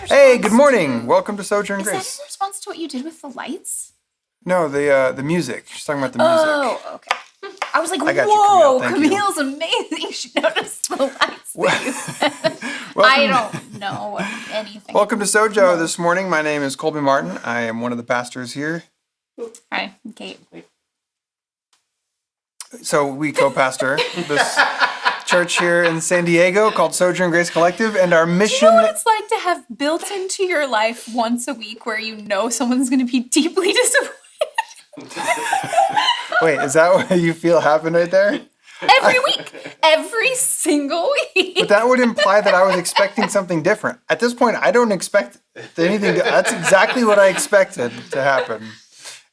Hey, good morning. Welcome to Sojourn Is Grace. that in response to what you did with the lights? No, the music. She's talking about the music. Oh, okay. I was like, I got you, whoa, Camille. Thank you. Camille's amazing. She noticed the lights that you said. I Welcome, don't know anything. welcome to Sojo this morning. My name is Colby Martin. I am one of the pastors here. Hi, I'm Kate. So we co-pastor this church here in San Diego called Sojourn Grace Collective, and our Do you mission... know what it's like to have built into your life once a week where you know someone's going to be deeply disappointed? Wait, is that what you feel happened right there? Every week. Every single week. But that would imply that I was expecting something different. At this point, I don't expect anything. That's exactly what I expected to happen.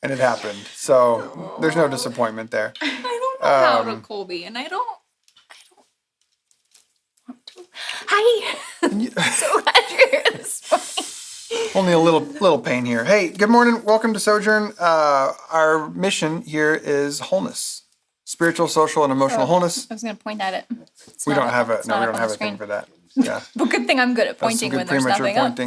And it happened. So there's no disappointment there. I don't know how to, Colby, and I don't want to. Hi. So glad you're here this morning. Only a little pain here. Hey, good morning. Welcome to Sojourn. Our mission here is wholeness. Spiritual, social, and emotional wholeness. I was going to point at it. We don't have a thing for that. Yeah. But good thing I'm good at pointing when there's nothing up.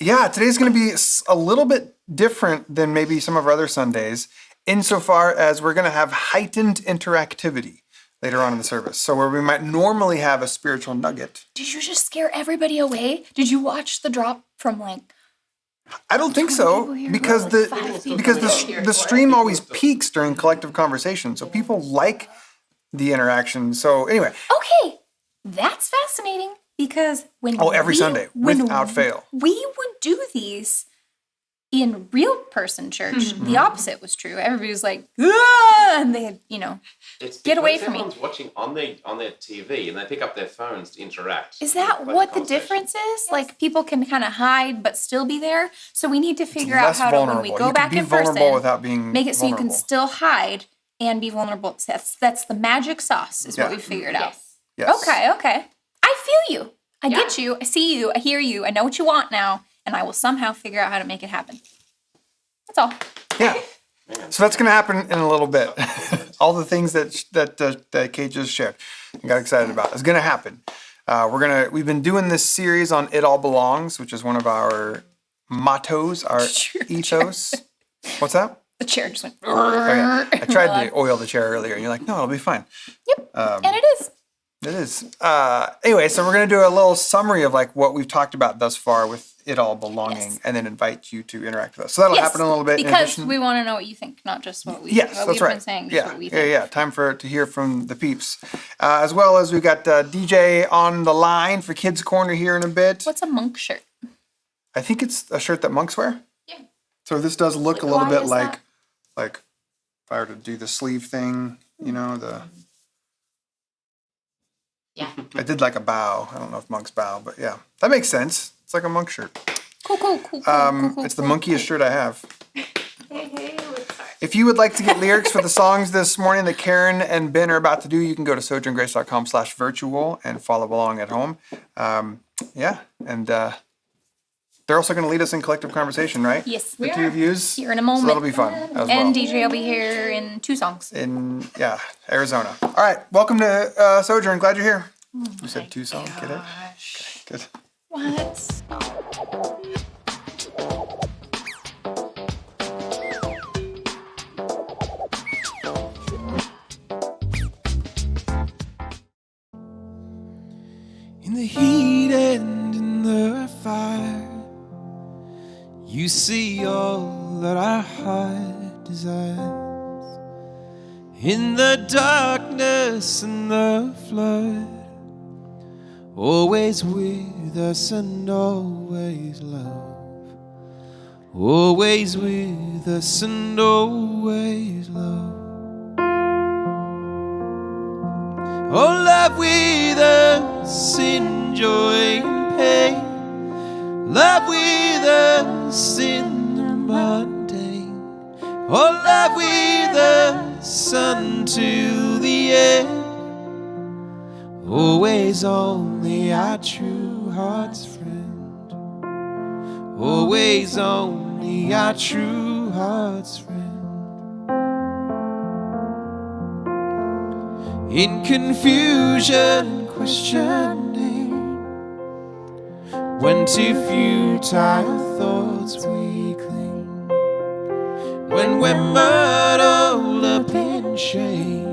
Yeah, today's going to be a little bit different than maybe some of our other Sundays, insofar as we're going to have heightened interactivity later on in the service. So where we might normally have a spiritual nugget. Did you just scare everybody away? Did you watch the drop from like I don't think so people here. because Like 5 people. the stream always peaks during collective conversation, so people like the interaction. So anyway, Okay, that's fascinating because when every Sunday without fail. we would do these in real person church. The opposite was true. Everybody was like, "Ah!" and they had, It's Get away because from me. everyone's watching on their TV and they pick up their phones to interact. is that with what the conversation. difference is? Like people can kind of hide but still be there. So we need to figure out Less how to, when we vulnerable. go You can back be in vulnerable person, without being make it so you can vulnerable. still hide and be vulnerable. That's the magic sauce is what Yeah. we figured out. Yes. Okay. I feel you. I get you. I see you. I hear you. I know what you want now, and I will somehow figure out how to make it happen. That's all. Yeah. So that's going to happen in a little bit. All the things that Kate just shared and got excited about is going to happen. We've been doing this series on It All Belongs, which is one of our mottos, our ethos. What's that? The chair just went. Oh, yeah. I tried to oil the chair earlier, and you're like, no, it'll be fine. Yep. And it is. It is. Anyway, so we're going to do a little summary of like what we've talked about thus far with It All Belonging, Yes. and then invite you to interact with us. So that'll happen in a little bit. in Because addition- we want to know what you think, not just what we. Yes, what that's we've right. been saying, just Yeah, what we think. yeah. Time to hear from the peeps, as well as we've got DJ on the line for Kids Corner here in a bit. What's a monk shirt? I think it's a shirt that monks wear. Yeah. So this does look a little Why bit is like, that? like if I were to do the sleeve thing, the. Yeah. I did like a bow. I don't know if monks bow, but yeah, that makes sense. It's like a monk shirt. Cool. It's the monkiest shirt I have. If you would like to get lyrics for the songs this morning that Karen and Ben are about to do, you can go to sojourngrace.com/virtual and follow along at home. And they're also going to lead us in collective conversation, right? Yes, The two of yous. Here in a moment. So that'll be fun as well. And DJ will be here in 2 songs. In Arizona. All right, welcome to Sojourn. Glad you're here. You said 2 songs. Get it? Okay, good. What? In the heat and in the fire, you see all that our heart desires. In the darkness and the flood, always with us and always love. Always with us and always love. Oh, love with us in joy and pain. Love with us in the mundane. Oh, love with us unto the end. Always only our true heart's friend. Always only our true heart's friend. In confusion and questioning, when to futile thoughts we cling, when we're muddled up in shame,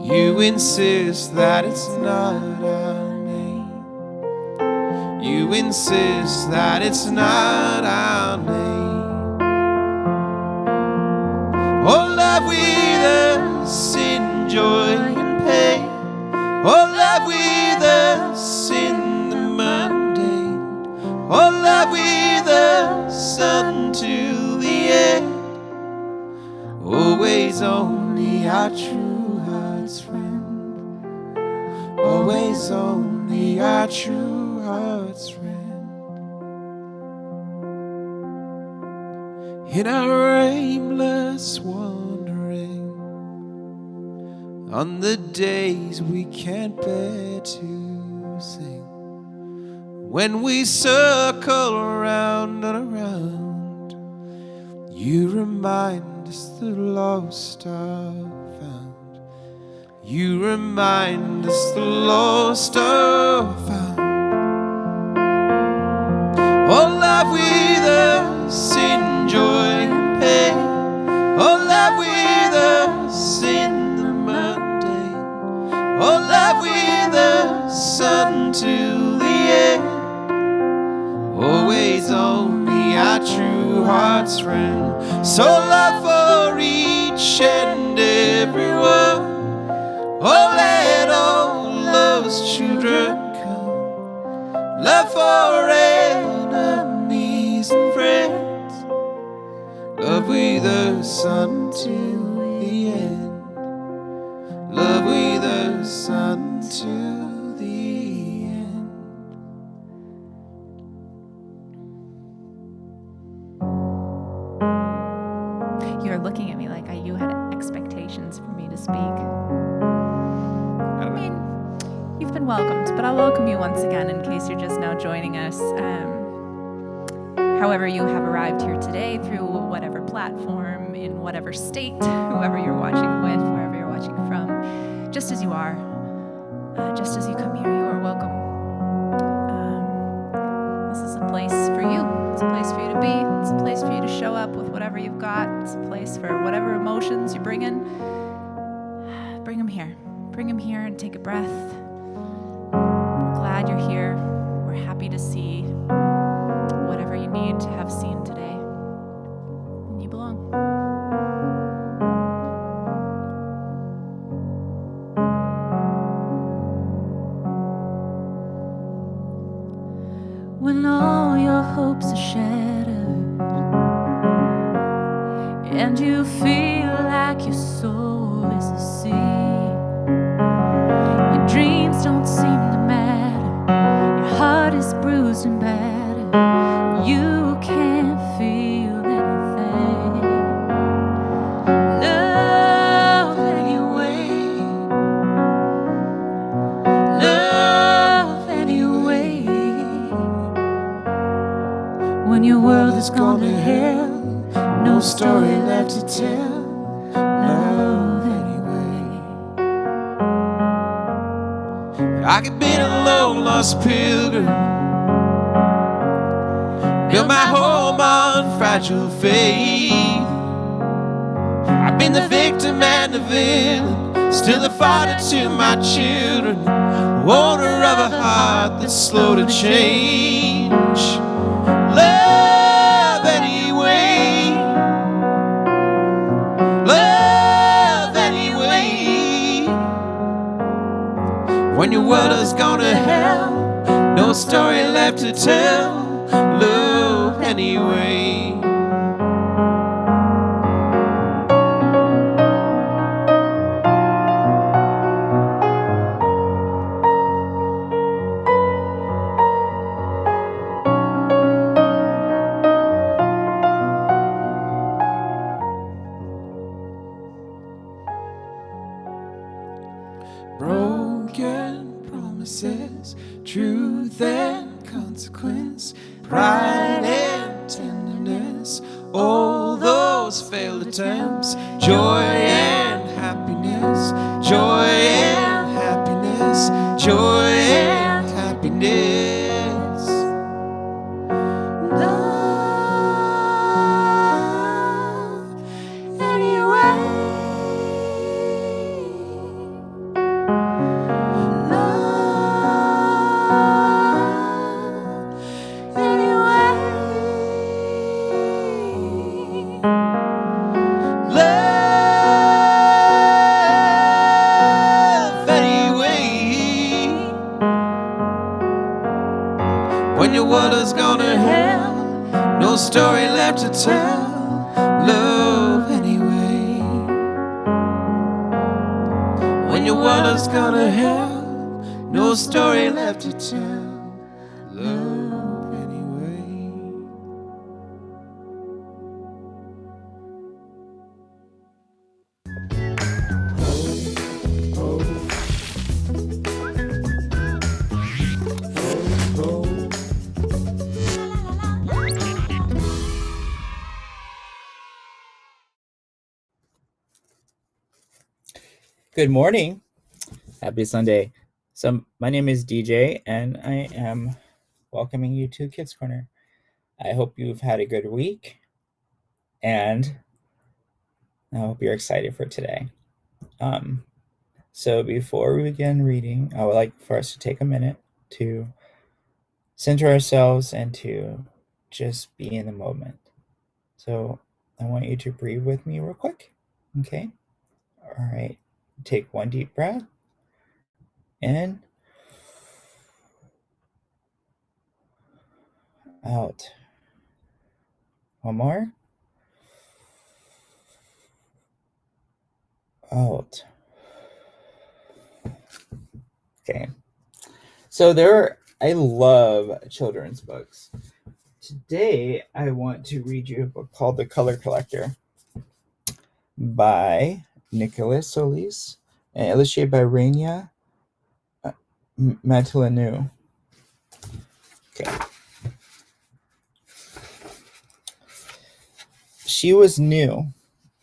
you insist that it's not our name. You insist that it's not our name. Oh, love with us in joy and pain. Oh, love with us in the mundane. Oh, love with us unto the end. Always only our true heart's friend. Always only our true heart's friend. In our aimless wandering, on the days we can't bear to sing, when we circle around and around, you remind us the lost are found. You remind us the lost are found. Oh, love with us in joy and pain. Oh, love with us in the mundane. Oh, love with us unto the end. Always only my true heart's friend. So love for each and everyone. Oh, let all love's children come. Love for enemies and friends. Love with us until the end. Love with us until the end. You're looking at me like you had expectations for me to speak. I mean, you've been welcomed, but I'll welcome you once again in case you're just now joining us. However you have arrived here today, through whatever platform, in whatever state, whoever you're watching with, wherever you're watching from, just as you are, just as you come here, you are welcome. This is a place for you. It's a place for you to be. It's a place for you to show up with whatever you've got. It's a place for whatever emotions you bring in. Bring them here. Bring them here and take a breath. We're glad you're here. We're happy to see whatever you need to have seen today. And you belong. When all your hopes are shattered and you feel like your soul is a sea, your dreams don't seem to matter, your heart is bruised and battered, you can't feel anything. Love anyway. Love anyway. When your world has gone to hell, no story left to tell. Love anyway. I could be a long lost pilgrim, build my home on fragile faith. I've been the victim and the villain, still a father to my children, owner of a heart that's slow to change. Love anyway. Love anyway. When your world has gone to hell, no story left to tell. Love anyway. Broken promises, truth and consequence, pride and tenderness, all those failed attempts, joy and happiness, joy and happiness, joy and happiness. Love anyway. When your world has gone to hell, no story left to tell. Love anyway. When your world has gone to hell, no story left to tell. Love anyway. Good morning. Happy Sunday. So my name is DJ and I am welcoming you to Kids Corner. I hope you've had a good week and I hope you're excited for today. So before we begin reading, I would like for us to take a minute to center ourselves and to just be in the moment. So I want you to breathe with me real quick. Okay? All right. Take one deep breath. In. Out. One more. Out. Okay. So I love children's books. Today, I want to read you a book called The Color Collector by Nicholas Solis and illustrated by Raina Matalanu. Okay. She was new.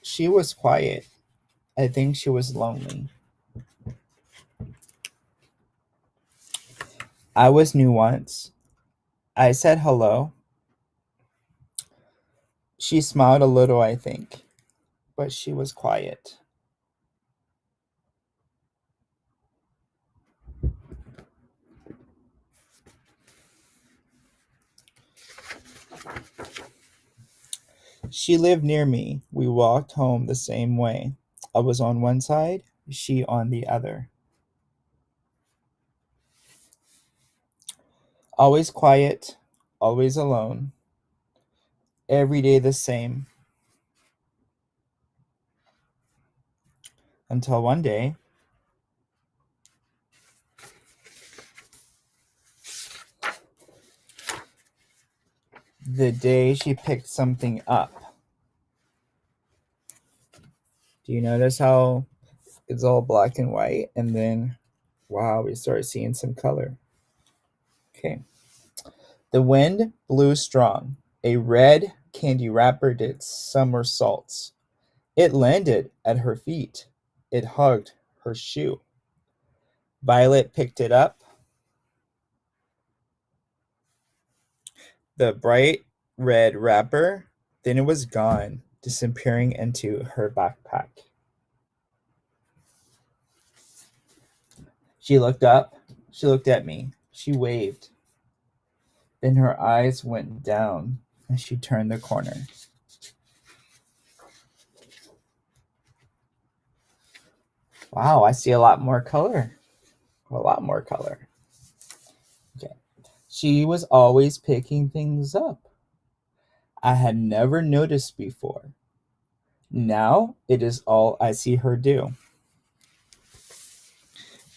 She was quiet. I think she was lonely. I was new once. I said hello. She smiled a little, I think, but she was quiet. She lived near me. We walked home the same way. I was on one side, she on the other. Always quiet, always alone. Every day the same. Until one day, the day she picked something up. Do you notice how it's all black and white? And then, wow, we start seeing some color. Okay. The wind blew strong. A red candy wrapper did somersaults. It landed at her feet. It hugged her shoe. Violet picked it up. The bright red wrapper, then it was gone, disappearing into her backpack. She looked up. She looked at me. She waved. Then her eyes went down as she turned the corner. Wow, I see a lot more color. A lot more color. Okay. She was always picking things up. I had never noticed before. Now it is all I see her do.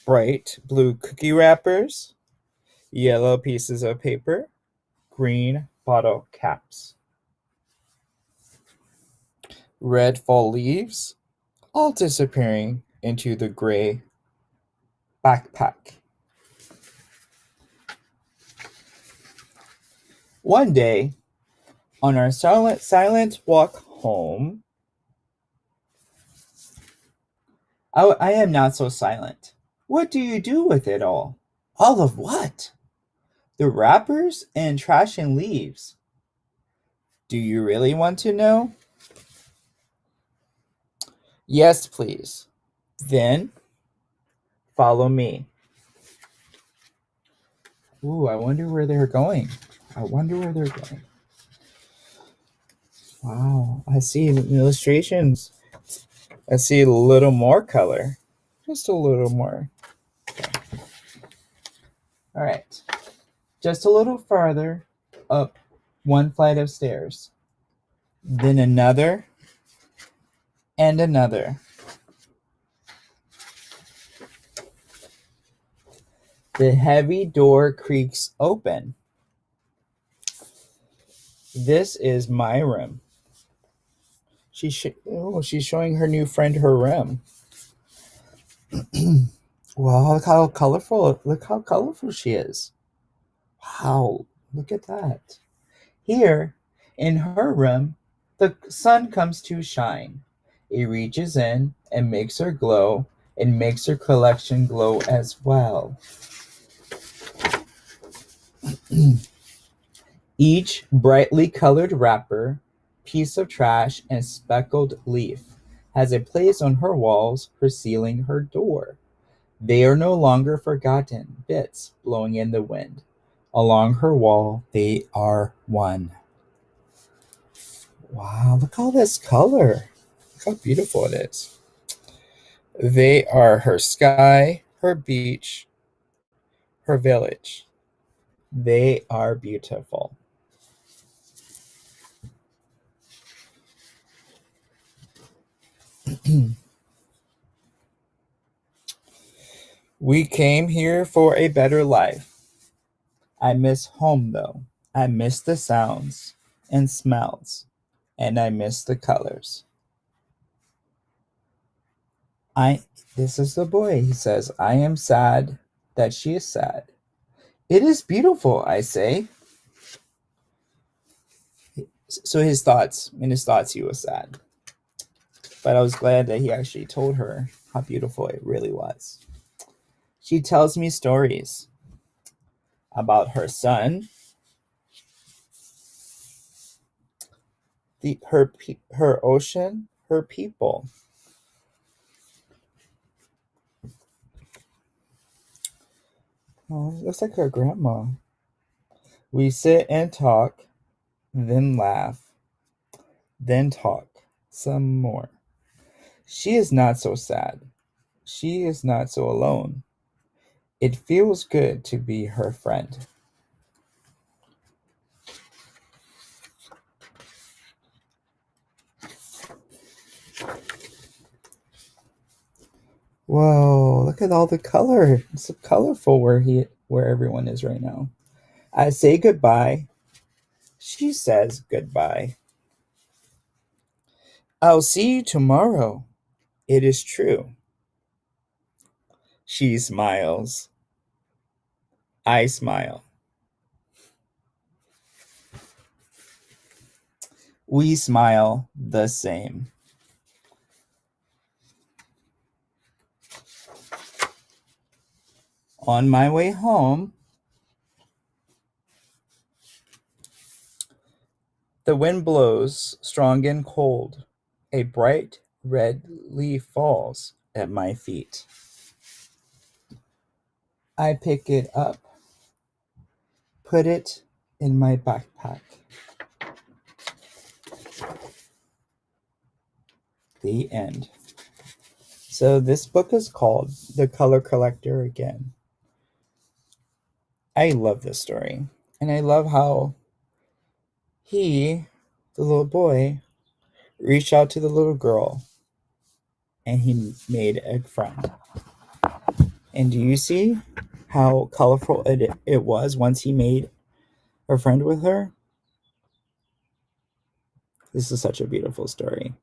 Bright blue cookie wrappers, yellow pieces of paper, green bottle caps, red fall leaves, all disappearing into the gray backpack. One day, on our silent walk home, I am not so silent. What do you do with it all? All of what? The wrappers and trash and leaves. Do you really want to know? Yes, please. Then, follow me. Ooh, I wonder where they're going. Wow, I see the illustrations. I see a little more color. Just a little more. Okay. All right. Just a little farther up one flight of stairs. Then another and another. The heavy door creaks open. This is my room. She's showing her new friend her room. Wow, look how colorful she is. Wow, look at that. Here, in her room, the sun comes to shine. It reaches in and makes her glow and makes her collection glow as well. Each brightly colored wrapper, piece of trash, and speckled leaf has a place on her walls, her ceiling, her door. They are no longer forgotten bits blowing in the wind. Along her wall, they are one. Wow, look at all this color. Look how beautiful it is. They are her sky, her beach, her village. They are beautiful. We came here for a better life. I miss home though. I miss the sounds and smells, and I miss the colors. This is the boy. He says, I am sad that she is sad. It is beautiful, I say. So in his thoughts, he was sad. But I was glad that he actually told her how beautiful it really was. She tells me stories about her son, her ocean, her people. Oh, looks like her grandma. We sit and talk, then laugh, then talk some more. She is not so sad. She is not so alone. It feels good to be her friend. Whoa, look at all the color. It's so colorful where everyone is right now. I say goodbye. She says goodbye. I'll see you tomorrow. It is true. She smiles. I smile. We smile the same. On my way home, the wind blows strong and cold. A bright red leaf falls at my feet. I pick it up, put it in my backpack. The end. So this book is called The Color Collector again. I love this story. And I love how he, the little boy, reached out to the little girl and he made a friend. And do you see how colorful it was once he made a friend with her? This is such a beautiful story.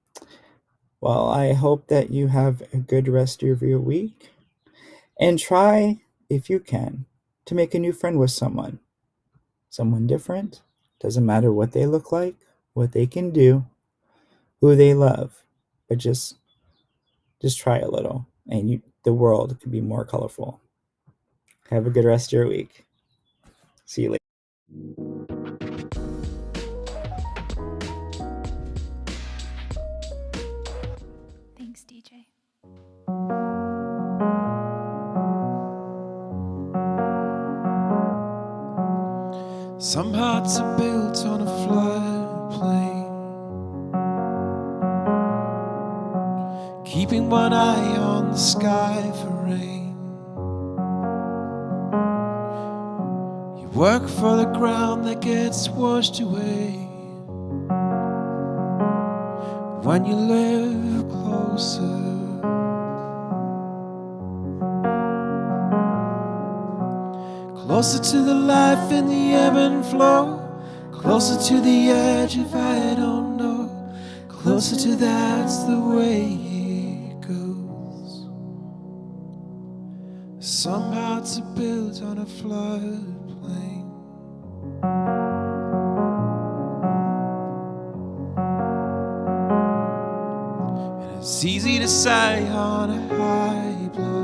Well, I hope that you have a good rest of your week. And try, if you can, to make a new friend with someone different. Doesn't matter what they look like, what they can do, who they love, but just try a little, and the world could be more colorful. Have a good rest of your week. See you later. Thanks, DJ. Some hearts are built on a floodplain, keeping one eye on the sky for rain. You work for the ground that gets washed away when you live closer. Closer to the life in the ebb and flow, closer to the edge if I don't know, closer to that's the way it goes. Some hearts are built on a floodplain. And it's easy to say on a high bluff,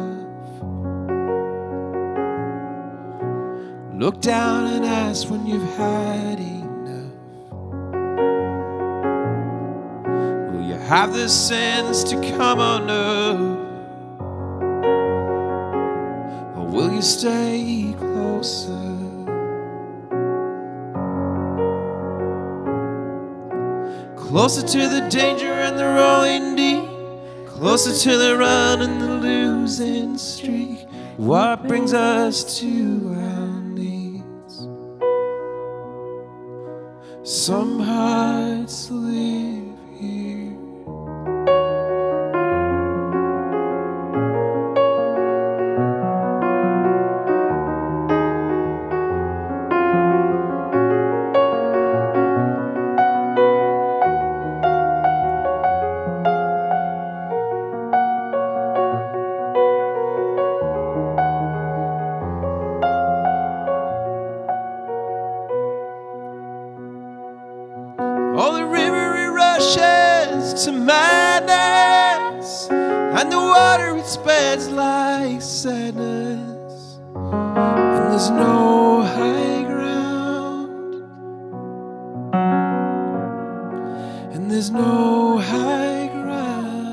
look down and ask when you've had enough. Will you have the sense to come on up? Or will you stay closer? closer to the danger and the rolling deep, closer to the run and the losing streak. What brings us to our knees? Some hearts live here. Oh, the river it rushes to madness, and the water it spreads like sadness, and there's no high ground, and there's no high ground.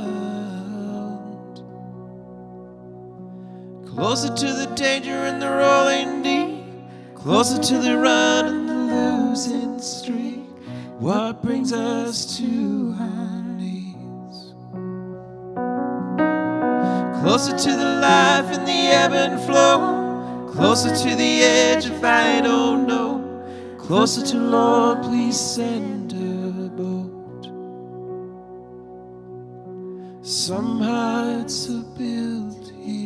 Closer to the danger and the rolling deep, closer to the run and the losing streak. What brings us to our knees? Closer to the life and the ebb and flow, closer to the edge if I don't know, closer to Lord, please send a boat. Some hearts are built here.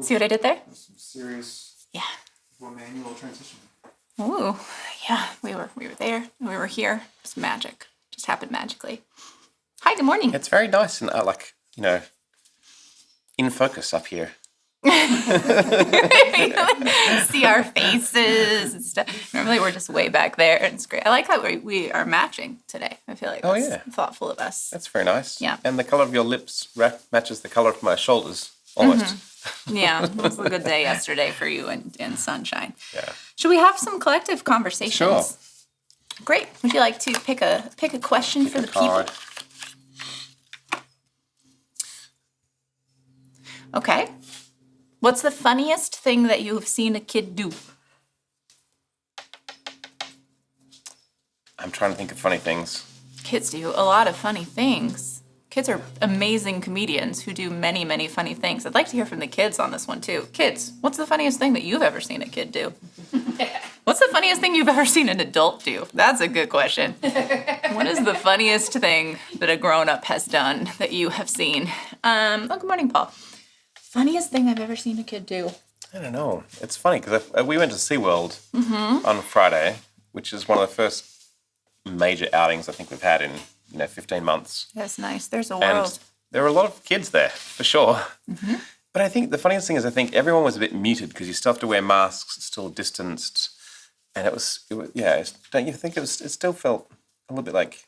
See what I did there? Some serious Yeah. manual transition. Ooh, yeah. We were there. We were here. It's magic. Just happened magically. Hi. Good morning. It's very nice and in focus up here. See our faces and stuff. Normally we're just way back there, and it's great. I like how we are matching today. I feel like that's thoughtful of us. That's very nice. Yeah. And the color of your lips matches the color of my shoulders almost. Yeah, it was a good day yesterday for you and sunshine. Yeah. Should we have some collective conversations? Sure. Great. Would you like to pick a question for the people? Card. Okay. What's the funniest thing that you have seen a kid do? I'm trying to think of funny things. Kids do a lot of funny things. Kids are amazing comedians who do many, many funny things. I'd like to hear from the kids on this one too. Kids, what's the funniest thing that you've ever seen a kid do? What's the funniest thing you've ever seen an adult do? That's a good question. What is the funniest thing that a grown-up has done that you have seen? Good morning, Paul. Funniest thing I've ever seen a kid do? I don't know. It's funny because we went to SeaWorld on Friday, which is one of the first major outings I think we've had in 15 months. That's nice. There's a And world. there were a lot of kids there, for sure. But I think the funniest thing is I think everyone was a bit muted because you still have to wear masks, still distanced. And it was don't you think it still felt a little bit like...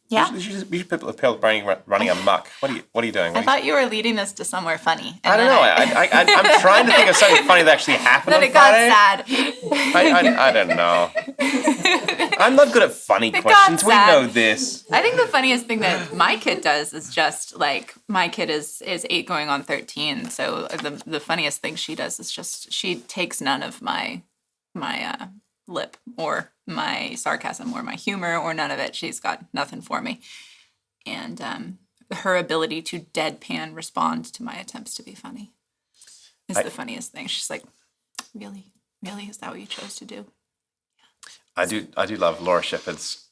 Yeah. People are running amok. What are you doing? I thought you were leading this to somewhere funny. I don't know. I'm trying to think of something funny that actually happened Then on it got Friday. sad. I don't know. I'm not good at funny got questions. We sad. know this. I think the funniest thing that my kid does is just like, my kid is 8 going on 13. So the funniest thing she does is just, she takes none of my lip or my sarcasm or my humor or none of it. She's got nothing for me. And her ability to deadpan respond to my attempts to be funny is the funniest thing. She's like, really? Is that what you chose to do? I do love Laura Shepherd's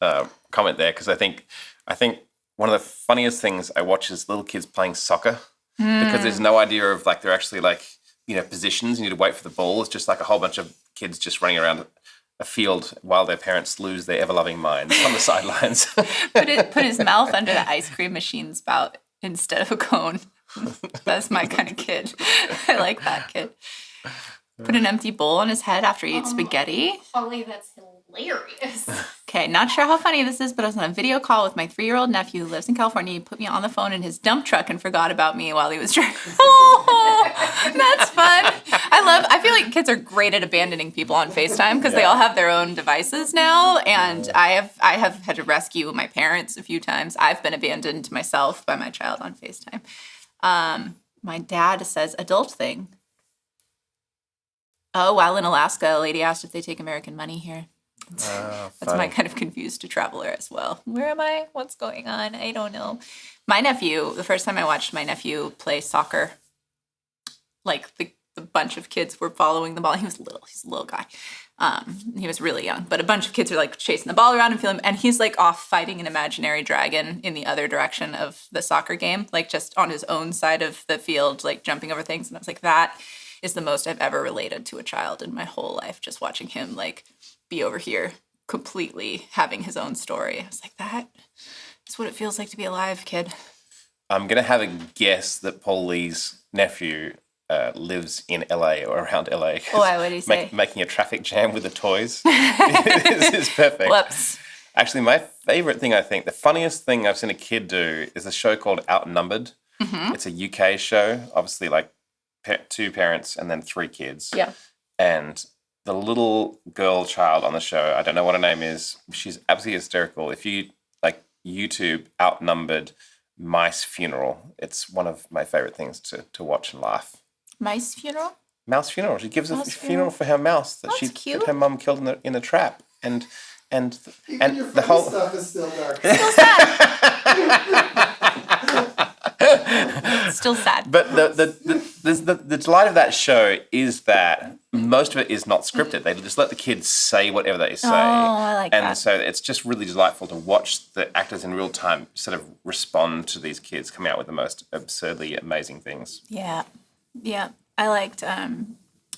comment there because I think one of the funniest things I watch is little kids playing soccer because there's no idea of like they're actually like positions. You need to wait for the ball. It's just like a whole bunch of kids just running around a field while their parents lose their ever-loving minds on the sidelines. Put his mouth under the ice cream machine spout instead of a cone. That's my kind of kid. I like that kid. Put an empty bowl on his head after he eats spaghetti. Holly, that's hilarious. Okay, not sure how funny this is, but I was on a video call with my 3-year-old nephew who lives in California. He put me on the phone in his dump truck and forgot about me while he was driving. Oh, that's fun. I feel like kids are great at abandoning people on FaceTime because they all have their own devices now. And I have had to rescue my parents a few times. I've been abandoned myself by my child on FaceTime. My dad says adult thing. Oh, while in Alaska, a lady asked if they take American money here. That's my kind of confused traveler as well. Where am I? What's going on? I don't know. My nephew, the first time I watched my nephew play soccer, like the bunch of kids were following the ball. He was little. He's a little guy. He was really young, but a bunch of kids are like chasing the ball around and feeling, and he's like off fighting an imaginary dragon in the other direction of the soccer game, like just on his own side of the field, like jumping over things. And I was like, that is the most I've ever related to a child in my whole life. Just watching him like be over here completely having his own story. I was like, that is what it feels like to be alive, kid. I'm going to have a guess that Paul Lee's nephew lives in LA or around LA. Why would he say? Making a traffic jam with the toys. This is perfect. Whoops. Actually, my favorite thing, I think, the funniest thing I've seen a kid do is a show called Outnumbered. Mm-hmm. It's a UK show, obviously like 2 parents and then 3 kids. Yeah. And the little girl child on the show, I don't know what her name is, she's absolutely hysterical. If you like YouTube Outnumbered Mice Funeral, it's one of my favorite things to watch and laugh. Mice funeral? Mouse funeral. She gives Mouse a funeral for her mouse that cute. her mum killed in a trap. And Your the whole stuff is still dark. Still sad. But the delight of that show is that most of it is not scripted. They just let the kids say whatever they say. Oh, I like that. And so it's just really delightful to watch the actors in real time sort of respond to these kids coming out with the most absurdly amazing things. Yeah. Yeah. I liked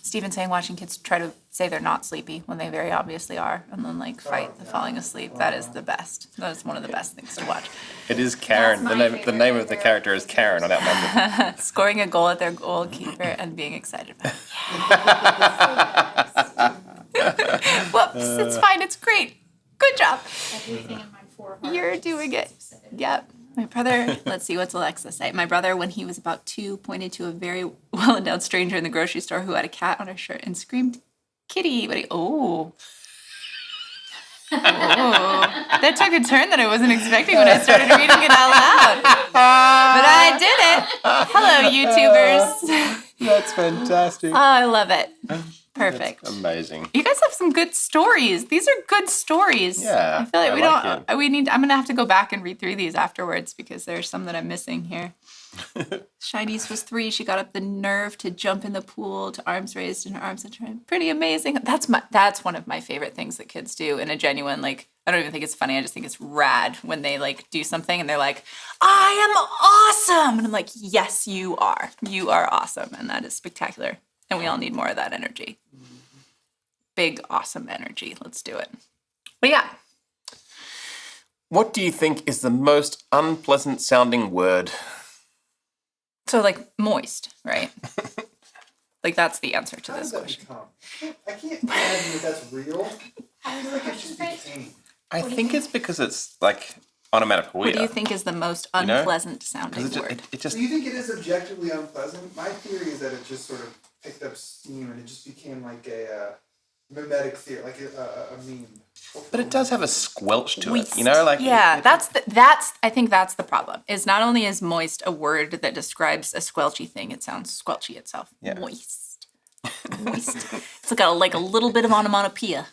Stephen saying watching kids try to say they're not sleepy when they very obviously are, and then like fight the falling asleep. That is the best. That is one of the best things to watch. It is Karen. The name of the character is Karen on Outnumbered. Scoring a goal at their goalkeeper and being excited about it. Whoops, it's fine. It's great. Good job. Everything in my 4 heart. You're doing it. Yep. My brother, let's see, what's Alexa say? My brother, when he was about 2, pointed to a very well-endowed stranger in the grocery store who had a cat on her shirt and screamed, "Kitty!" But that took a turn that I wasn't expecting when I started reading it out loud. But I did it. Hello, YouTubers. That's fantastic. Oh, I love it. Perfect. That's amazing. You guys have some good stories. These are good stories. Yeah, I feel like I like it. I'm going to have to go back and read through these afterwards because there's some that I'm missing here. Shinice was 3. She got up the nerve to jump in the pool to arms raised and her arms and pretty amazing. That's one of my favorite things that kids do in a genuine, like, I don't even think it's funny. I just think it's rad when they like do something and they're like, I am awesome. And I'm like, yes, you are. You are awesome. And that is spectacular. And we all need more of that energy. Big, awesome energy. Let's do it. But yeah. What do you think is the most unpleasant sounding word? So like moist, right? Like that's the answer to this question. I can't imagine that that's real. I feel like it should be pain. I think it's because it's like onomatopoeia. What do you think is the most unpleasant sounding word? It just Do you think it is objectively unpleasant? My theory is that it just sort of picked up steam and it just became like a mimetic theory, like a meme. But it does have a squelch to Moist. it, you know? Like yeah, I think that's the problem. Is not only is moist a word that describes a squelchy thing, it sounds squelchy itself. Yeah. Moist. It's like a little bit of onomatopoeia,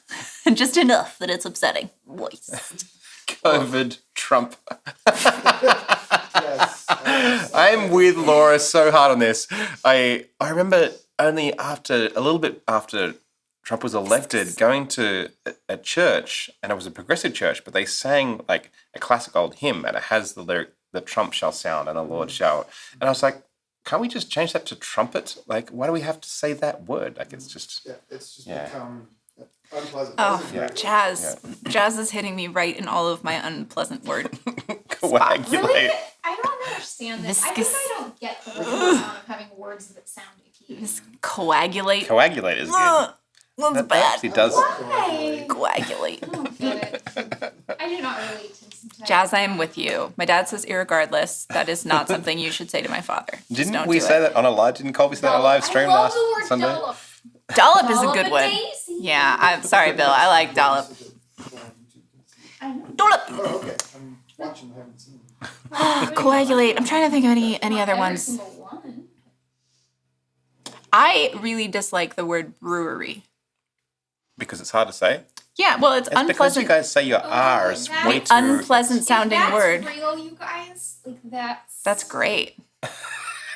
and just enough that it's upsetting. Moist. COVID Trump. Yes. I'm with Laura so hard on this. I remember only a little bit after Trump was elected, going to a church, and it was a progressive church, but they sang like a classic old hymn, and it has the lyric, "The trump shall sound and the Lord shall." And I was like, can't we just change that to trumpet? Like, why do we have to say that word? Like, it's just... Yeah, it's just become unpleasant. Oh, Yeah. jazz. Jazz is hitting me right in all of my unpleasant word. coagulate. Really? I don't understand this. I think Viscous. I don't get the whole amount of having words that sound icky. Coagulate. Coagulate is good. That's That bad. actually does. Why? Coagulate. I don't get it. I do not relate to sometimes. Jazz, I am with you. My dad says irregardless. That is not something you should say to my father. Just Didn't don't we do say it. that on a live? Didn't Colby say that on a live stream I love last the word Sunday? dollop. Dollop is a Dollop good a one. daisy. Yeah, I'm sorry, Bill. I like dollop. Dollop. Oh, okay. I'm watching. I haven't seen it. Coagulate. I'm trying to think of any other Every ones. single one. I really dislike the word brewery. Because it's hard to say. Yeah, well, it's It's because you unpleasant. guys say your R's way too. Unpleasant sounding if that's word. real, you guys. Like That's great.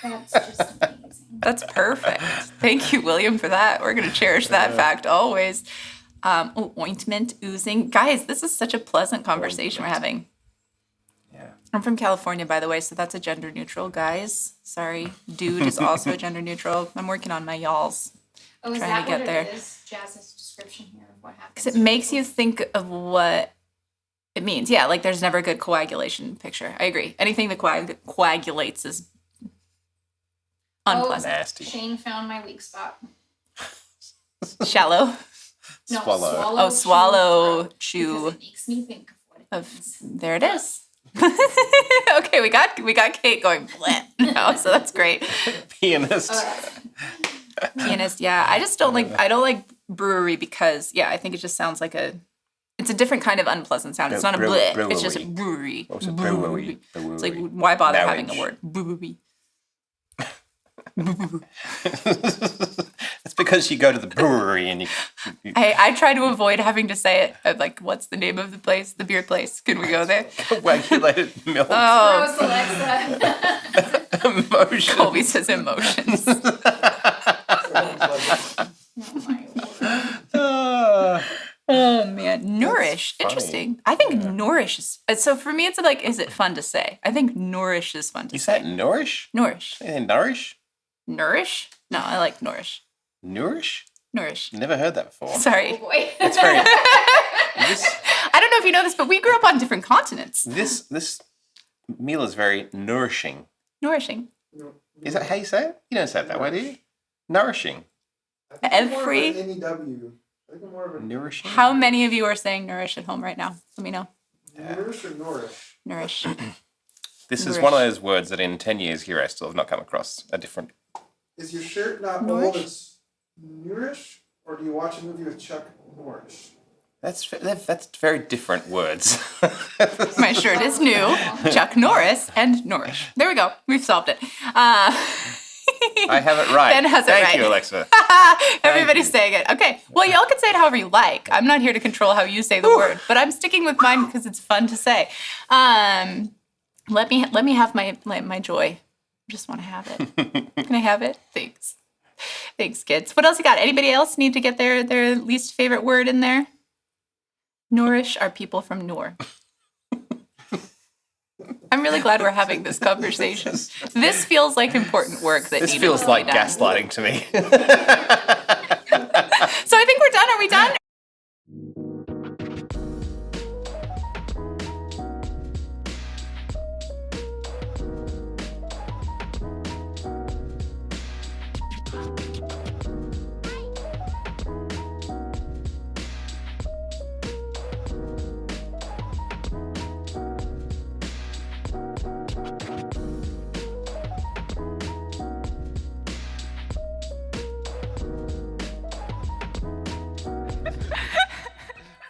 That's just amazing. That's perfect. Thank you, William, for that. We're going to cherish that fact always. Ointment, oozing. Guys, this is such a pleasant conversation we're having. Yeah. I'm from California, by the way, so that's a gender neutral, guys. Sorry. Dude is also a gender neutral. I'm working on my y'alls. Oh, is Trying that to get what there. it is? Jazz's description here of what happens. Because it makes you think of what it means. Yeah, like there's never a good coagulation picture. I agree. Anything that coagulates is unpleasant. Nasty. Shane found my weak spot. Shallow. No, Swallow. Oh, swallow, throat, chew. Because it makes me think of what it Of means. there it is. Okay, we got Kate going bleh now, so that's great. Pianist. Pianist, yeah. I don't like brewery because I think it just sounds like it's a different kind of unpleasant sound. It's not a bleh. It's just a brewery. What's a brewery? It's like why bother having a Marriage. word? Brewery. It's because you go to the brewery and you I try to avoid having to say it. I'm like, what's the name of the place? The beer place. Can we go there? coagulated milk. Oh, Gross, Alexa. Emotion. Colby says emotions. Oh man, nourish. funny. Interesting. I think nourish is so for me. It's like, is it fun to say? I think nourish is fun to You say. say nourish? Nourish. Say nourish? Nourish? No, I like nourish. Nourish? Nourish. Never heard that before. Sorry. Oh boy. It's very. this I don't know if you know this, but we grew up on different continents. this meal is very nourishing. Nourishing. Is that how you say it? You don't say it that way, do you? Nourishing. Every. NEW. I think I'm more of a Nourishing. How many of you are saying nourish at home right now? Let me know. nourish or nourish. Nourish. This is one of those words that in 10 years here I still have not come across a different. Is your shirt not Nourish? old? It's nourish, or do you watch a movie with Chuck Norris? That's very different words. My shirt is new. Chuck Norris and nourish. There we go. We've solved it. I have it right. Ben has it Thank right. you, Alexa. Everybody's saying it. Okay. Well, y'all can say it however you like. I'm not here to control how you say the word, but I'm sticking with mine because it's fun to say. Let me have my joy. I just want to have it. Can I have it? Thanks. Thanks, kids. What else you got? Anybody else need to get their least favorite word in there? Nourish our people from Noor. I'm really glad we're having this conversation. This feels like important work that This needed feels to be like done. gaslighting to me. So I think we're done. Are we done?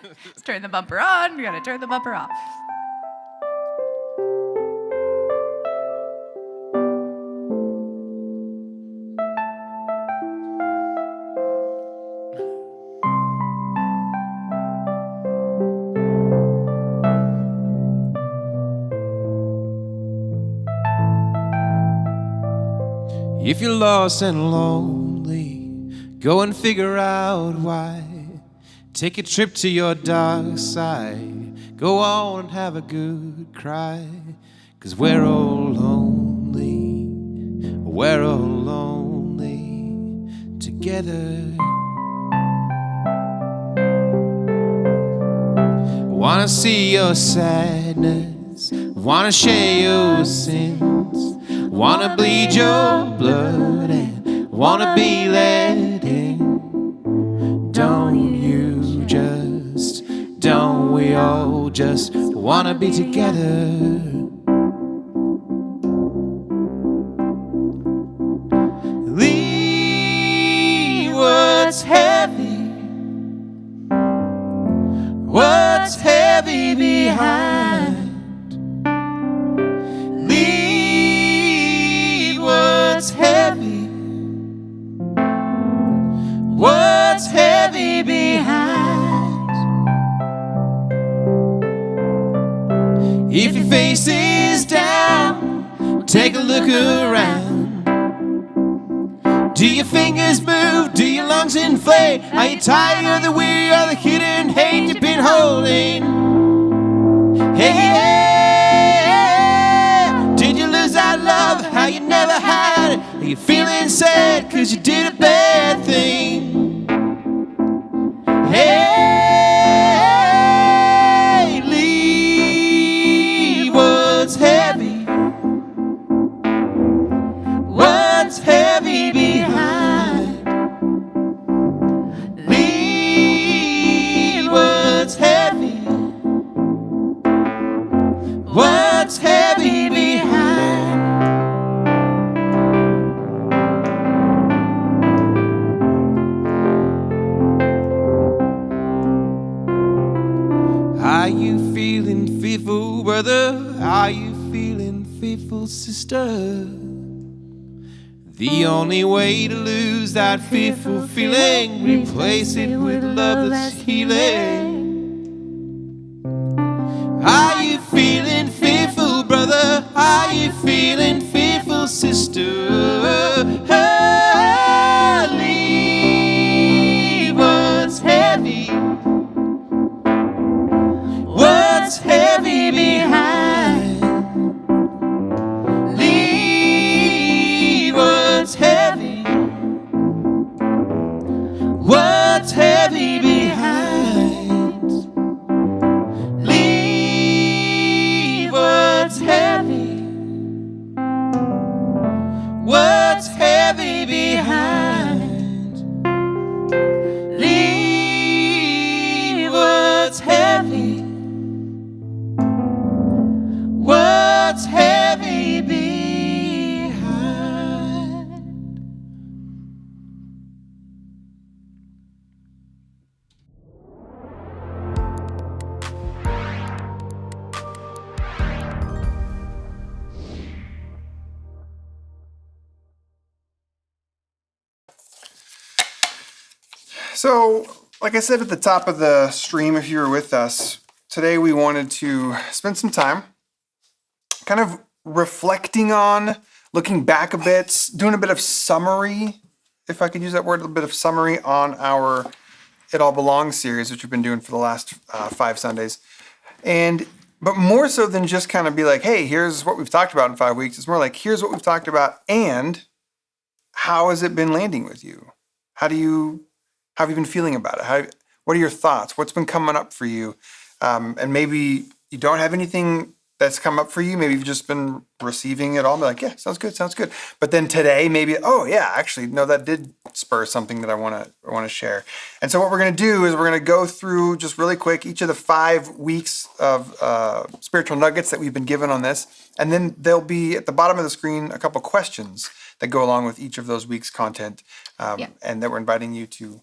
Let's turn the bumper on. We gotta turn the bumper off. If you're lost and lonely, go and figure out why. Take a trip to your dark side. Go on and have a good cry. 'Cause we're all lonely. We're all lonely together. Wanna see your sadness. Wanna share your sins. Wanna bleed your blood and wanna be let in. Don't you just, don't we all just wanna be together? Leave what's heavy, what's heavy behind. Leave what's heavy, what's heavy behind. If your face is down, take a look around. Do your fingers move? Do your lungs inflate? Are you tired of the weary or the hidden hate you've been holding? Hey, yeah. Did you lose that love? How you never had it? Are you feeling sad cause you did a bad thing? Hey, leave what's heavy, what's heavy behind. Leave what's heavy, what's heavy behind. Are you feeling fearful, brother? Are you feeling fearful, sister? The only way to lose that fearful feeling, replace it with love that's healing. Are you feeling fearful, brother? Are you feeling fearful, sister? Leave what's heavy, what's heavy behind. Leave what's heavy, what's heavy behind. Leave what's heavy, what's heavy behind. Leave what's heavy, what's heavy behind. So, like I said at the top of the stream, if you were with us, today we wanted to spend some time kind of reflecting on, looking back a bit, doing a bit of summary, if I could use that word, a bit of summary on our It All Belongs series, which we've been doing for the last 5 Sundays. But more so than just kind of be like, hey, here's what we've talked about in 5 weeks. It's more like, here's what we've talked about and how has it been landing with you? How have you been feeling about it? What are your thoughts? What's been coming up for you? And maybe you don't have anything that's come up for you. Maybe you've just been receiving it all and be like, yeah, sounds good. But then today, maybe, oh yeah, actually, no, that did spur something that I want to share. And so what we're going to do is we're going to go through just really quick each of the 5 weeks of spiritual nuggets that we've been given on this. And then there'll be at the bottom of the screen a couple questions that go along with each of those weeks' content, and that we're inviting you to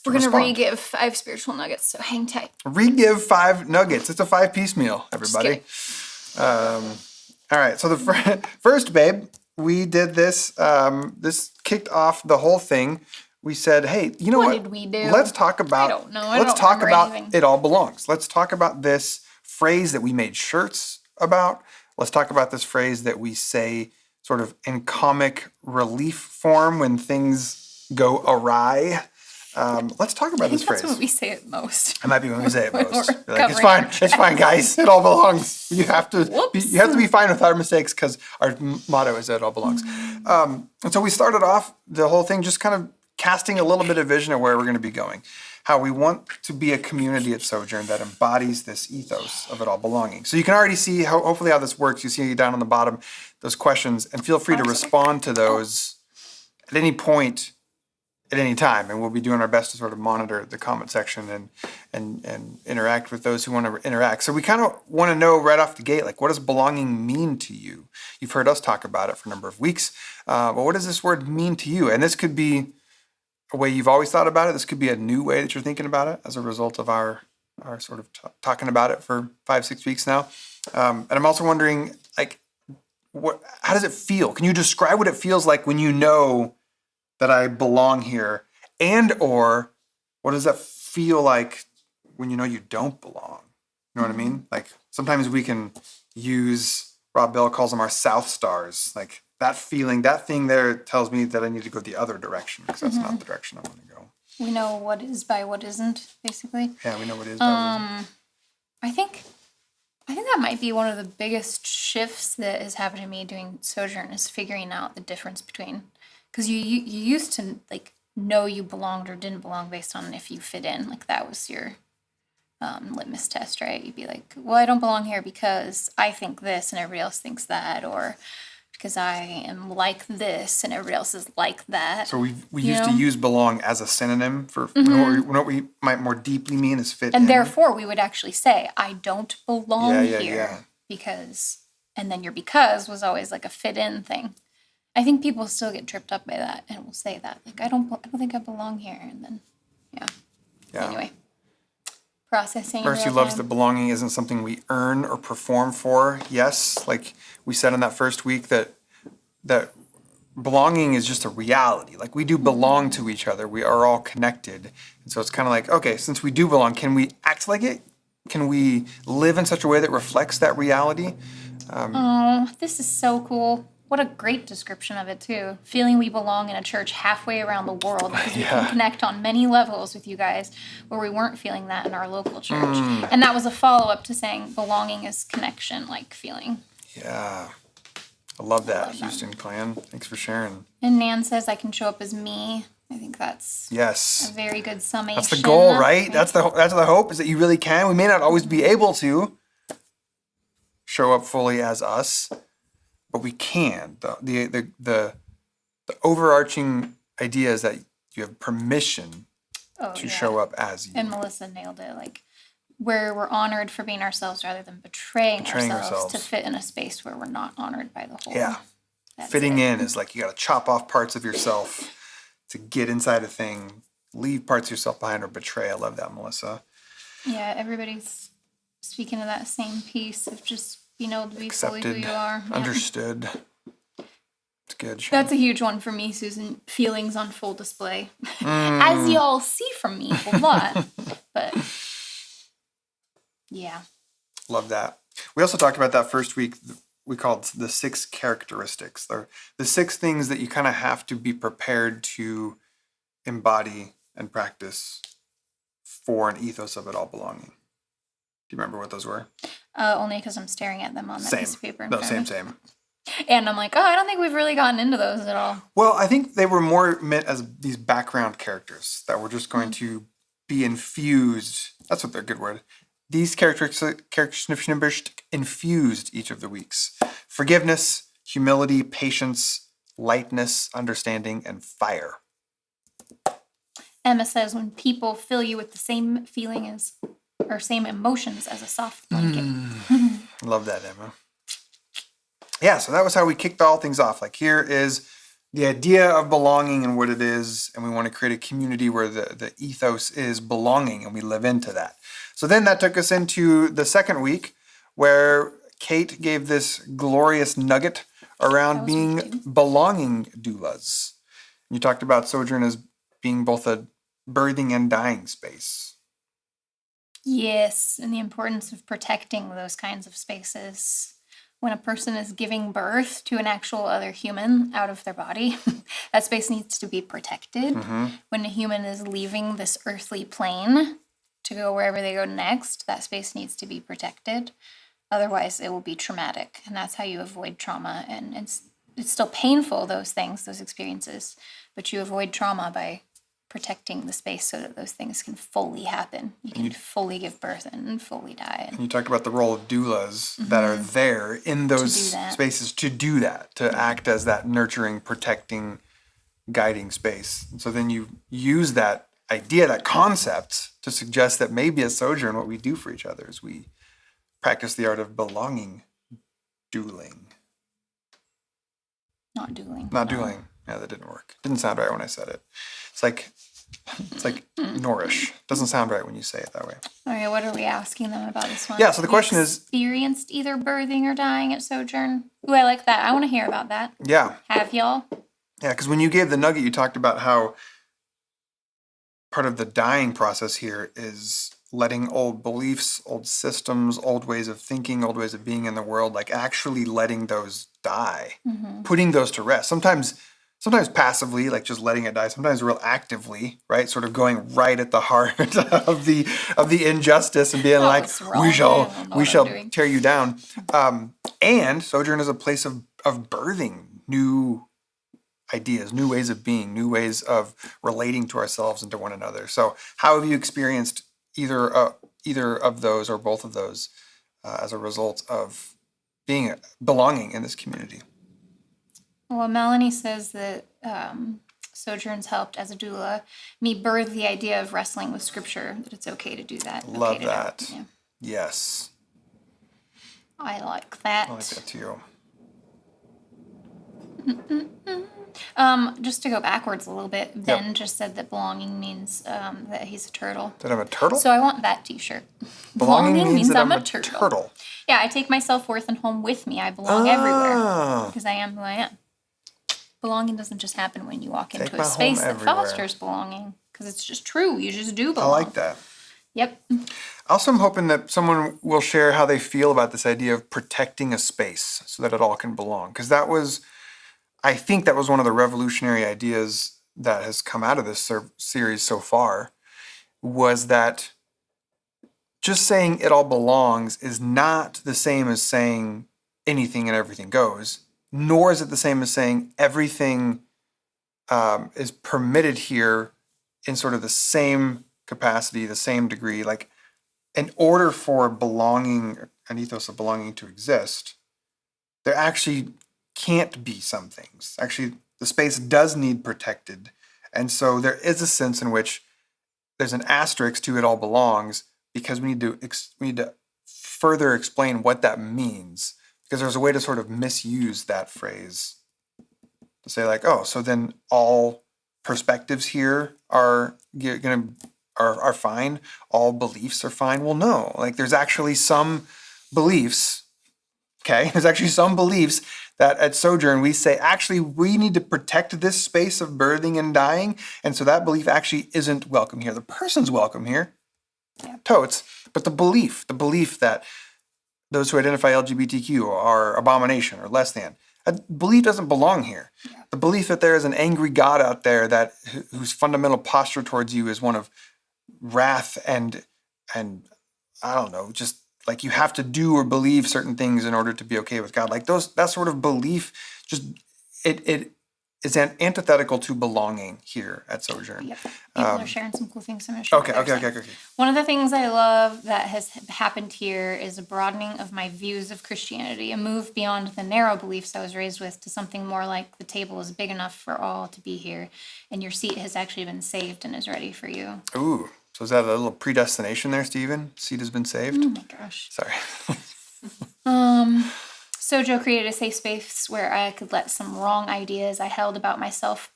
We're going to respond. re-give 5 spiritual nuggets, so hang tight. Re-give 5 nuggets. It's a 5-piece meal, everybody. All right. So the first, babe, we did this. This kicked off the whole thing. We said, hey, you know what? What did we do? Let's talk about. I don't know. I Let's don't talk remember about anything. It All Belongs. Let's talk about this phrase that we made shirts about. Let's talk about this phrase that we say sort of in comic relief form when things go awry. Let's talk about this phrase. That's when we say it most. It might be when we say it When most. we're Be like, it's covering fine. It's fine, guys. It all belongs. You have to Whoops. be fine with our mistakes because our motto is it all belongs. And so we started off the whole thing just kind of casting a little bit of vision of where we're going to be going. How we want to be a community at Sojourn that embodies this ethos of it all belonging. So you can already see hopefully how this works. You see down on the bottom those questions, and feel free to respond to those at any point, at any time, and we'll be doing our best to sort of monitor the comment section and interact with those who want to interact. So we kind of want to know right off the gate, like, what does belonging mean to you? You've heard us talk about it for a number of weeks, but what does this word mean to you? And this could be a way you've always thought about it. This could be a new way that you're thinking about it as a result of our sort of talking about it for 5-6 weeks now. And I'm also wondering, like, how does it feel? Can you describe what it feels like when you know that I belong here? And or what does that feel like when you know you don't belong? You know what I mean? Like, sometimes we can use, Rob Bell calls them our South Stars. Like, that feeling, that thing there tells me that I need to go the other direction because that's not the direction I want to go. We know what is by what isn't, basically. Yeah, we know what is. By I think that might be one of the biggest shifts that has happened to me doing Sojourn, is figuring out the difference between, because you used to like know you belonged or didn't belong based on if you fit in. Like, that was your litmus test, right? You'd be like, well, I don't belong here because I think this and everybody else thinks that, or because I am like this and everybody else is like that. So we used to use belong as a synonym for what we might more deeply mean is fit And in. therefore, we would actually say, I don't belong Yeah. here because, and then your because was always like a fit in thing. I think people still get tripped up by that and will say that, like, I don't think I belong here. And then, yeah. Anyway, processing. Mercy real loves time. that belonging isn't something we earn or perform for. Yes, like we said in that first week, that belonging is just a reality. Like, we do belong to each other. We are all connected. And so it's kind of like, okay, since we do belong, can we act like it? Can we live in such a way that reflects that reality? Oh, this is so cool. What a great description of it, too. Feeling we belong in a church halfway around the world, because we can connect on many levels with you guys where we weren't feeling that in our local church. And that was a follow-up to saying belonging is connection, like feeling. Yeah. I love that, Houston Clan. Thanks for sharing. And Nan says I can show up as me. I think that's a Yes. very good summation. That's the goal, right? That's the hope, is that you really can. We may not always be able to show up fully as us, but we can. The overarching idea is that you have permission to show up as you. And Melissa nailed it. Like, where we're honored for being ourselves rather than betraying ourselves to fit in a space where we're not honored by the whole. Yeah. That's Fitting it. in is like, you got to chop off parts of yourself to get inside a thing, leave parts of yourself behind, or betray. I love that, Melissa. Yeah, everybody's speaking of that same piece of just being able to be fully who Accepted, you are. Yeah. understood. It's good. Shannon. That's a huge one for me, Susan. Feelings on full display. As y'all see from me a lot. But yeah. Love that. We also talked about that first week. We called the 6 characteristics. They're the 6 things that you kind of have to be prepared to embody and practice for an ethos of it all belonging. Do you remember what those were? Only because I'm staring at them on that piece of paper. In front of me. Same. And I'm like, oh, I don't think we've really gotten into those at all. Well, I think they were more meant as these background characters that were just going to be infused. That's what they're good word. These characteristics infused each of the weeks. Forgiveness, humility, patience, lightness, understanding, and fire. Emma says when people fill you with the same feeling as, or same emotions as a soft blanket. Love that, Emma. Yeah, so that was how we kicked all things off. Like, here is the idea of belonging and what it is, and we want to create a community where the ethos is belonging, and we live into that. So then that took us into the second week, where Kate gave this glorious nugget around being belonging doulas. You talked about Sojourn as being both a birthing and dying space. Yes, and the importance of protecting those kinds of spaces. When a person is giving birth to an actual other human out of their body, that space needs to be protected. When a human is leaving this earthly plane to go wherever they go next, that space needs to be protected. Otherwise, it will be traumatic, and that's how you avoid trauma. And it's still painful, those things, those experiences, but you avoid trauma by protecting the space so that those things can fully happen. You can fully give birth and fully die. And you talked about the role of doulas that are there in those spaces to do that, to act as that nurturing, protecting guiding space. And so then you use that idea, that concept, to suggest that maybe at Sojourn, what we do for each other is we practice the art of belonging, dueling. Not dueling. Not no. dueling. Yeah, that didn't work. Didn't sound right when I said it. It's like Norrish. Doesn't sound right when you say it that way. Okay, what are we asking them about this one? Yeah, so the Have you question is- experienced either birthing or dying at Sojourn? Ooh, I like that. I want to hear about that. Yeah. Have y'all? Yeah, because when you gave the nugget, you talked about how part of the dying process here is letting old beliefs, old systems, old ways of thinking, old ways of being in the world, like actually letting those die, putting those to rest. Sometimes passively, like just letting it die. Sometimes real actively, right? Sort of going right at the heart of the injustice and being like, it's wrong. we I shall don't know what I'm doing." tear you down. And Sojourn is a place of birthing new ideas, new ways of being, new ways of relating to ourselves and to one another. So how have you experienced either of those or both of those as a result of belonging in this community? Well, Melanie says that Sojourn's helped as a doula me birth the idea of wrestling with scripture, that it's okay to do that. Love okay to that. Yeah. Yes, I like that. I like that too. Just to go backwards a little bit, Ben just said that belonging means that he's a turtle. That I'm a turtle? So I want that t-shirt. Belonging means that I'm I'm a turtle. Yeah, I take my self-worth and home with me. I belong everywhere Oh, because I am who I am. Belonging doesn't just happen when you walk Take into my a home space that everywhere. fosters belonging, because it's just true. You just do I belong. like that. Yep. Also, I'm hoping that someone will share how they feel about this idea of protecting a space so that it all can belong. Because I think that was one of the revolutionary ideas that has come out of this series so far, was that just saying it all belongs is not the same as saying anything and everything goes, nor is it the same as saying everything is permitted here in sort of the same capacity, the same degree. Like, in order for belonging, an ethos of belonging to exist, there actually can't be some things. Actually, the space does need protected. And so there is a sense in which there's an asterisk to it all belongs, because we need to further explain what that means, because there's a way to sort of misuse that phrase to say like, oh, so then all perspectives here are fine, all beliefs are fine. Well, no, like there's actually some beliefs, okay? There's actually some beliefs that at Sojourn we say, actually, we need to protect this space of birthing and dying, and so that belief actually isn't welcome here. The person's welcome here, totes, but the belief that those who identify LGBTQ are abomination or less than, a belief doesn't belong here. Yeah. The belief that there is an angry God out there whose fundamental posture towards you is one of wrath and I don't know, just like you have to do or believe certain things in order to be okay with God. Like that sort of belief, just it is antithetical to belonging here at Sojourn. Yep. People are sharing some cool things. I'm gonna share Okay. One of the things I love that has happened here is a broadening of my views of Christianity, a move beyond the narrow beliefs I was raised with to something more like the table is big enough for all to be here, and your seat has actually been saved and is ready for you. Ooh, so is that a little predestination there, Stephen? Seat has been saved? Oh my gosh. Sorry. Sojo created a safe space where I could let some wrong ideas I held about myself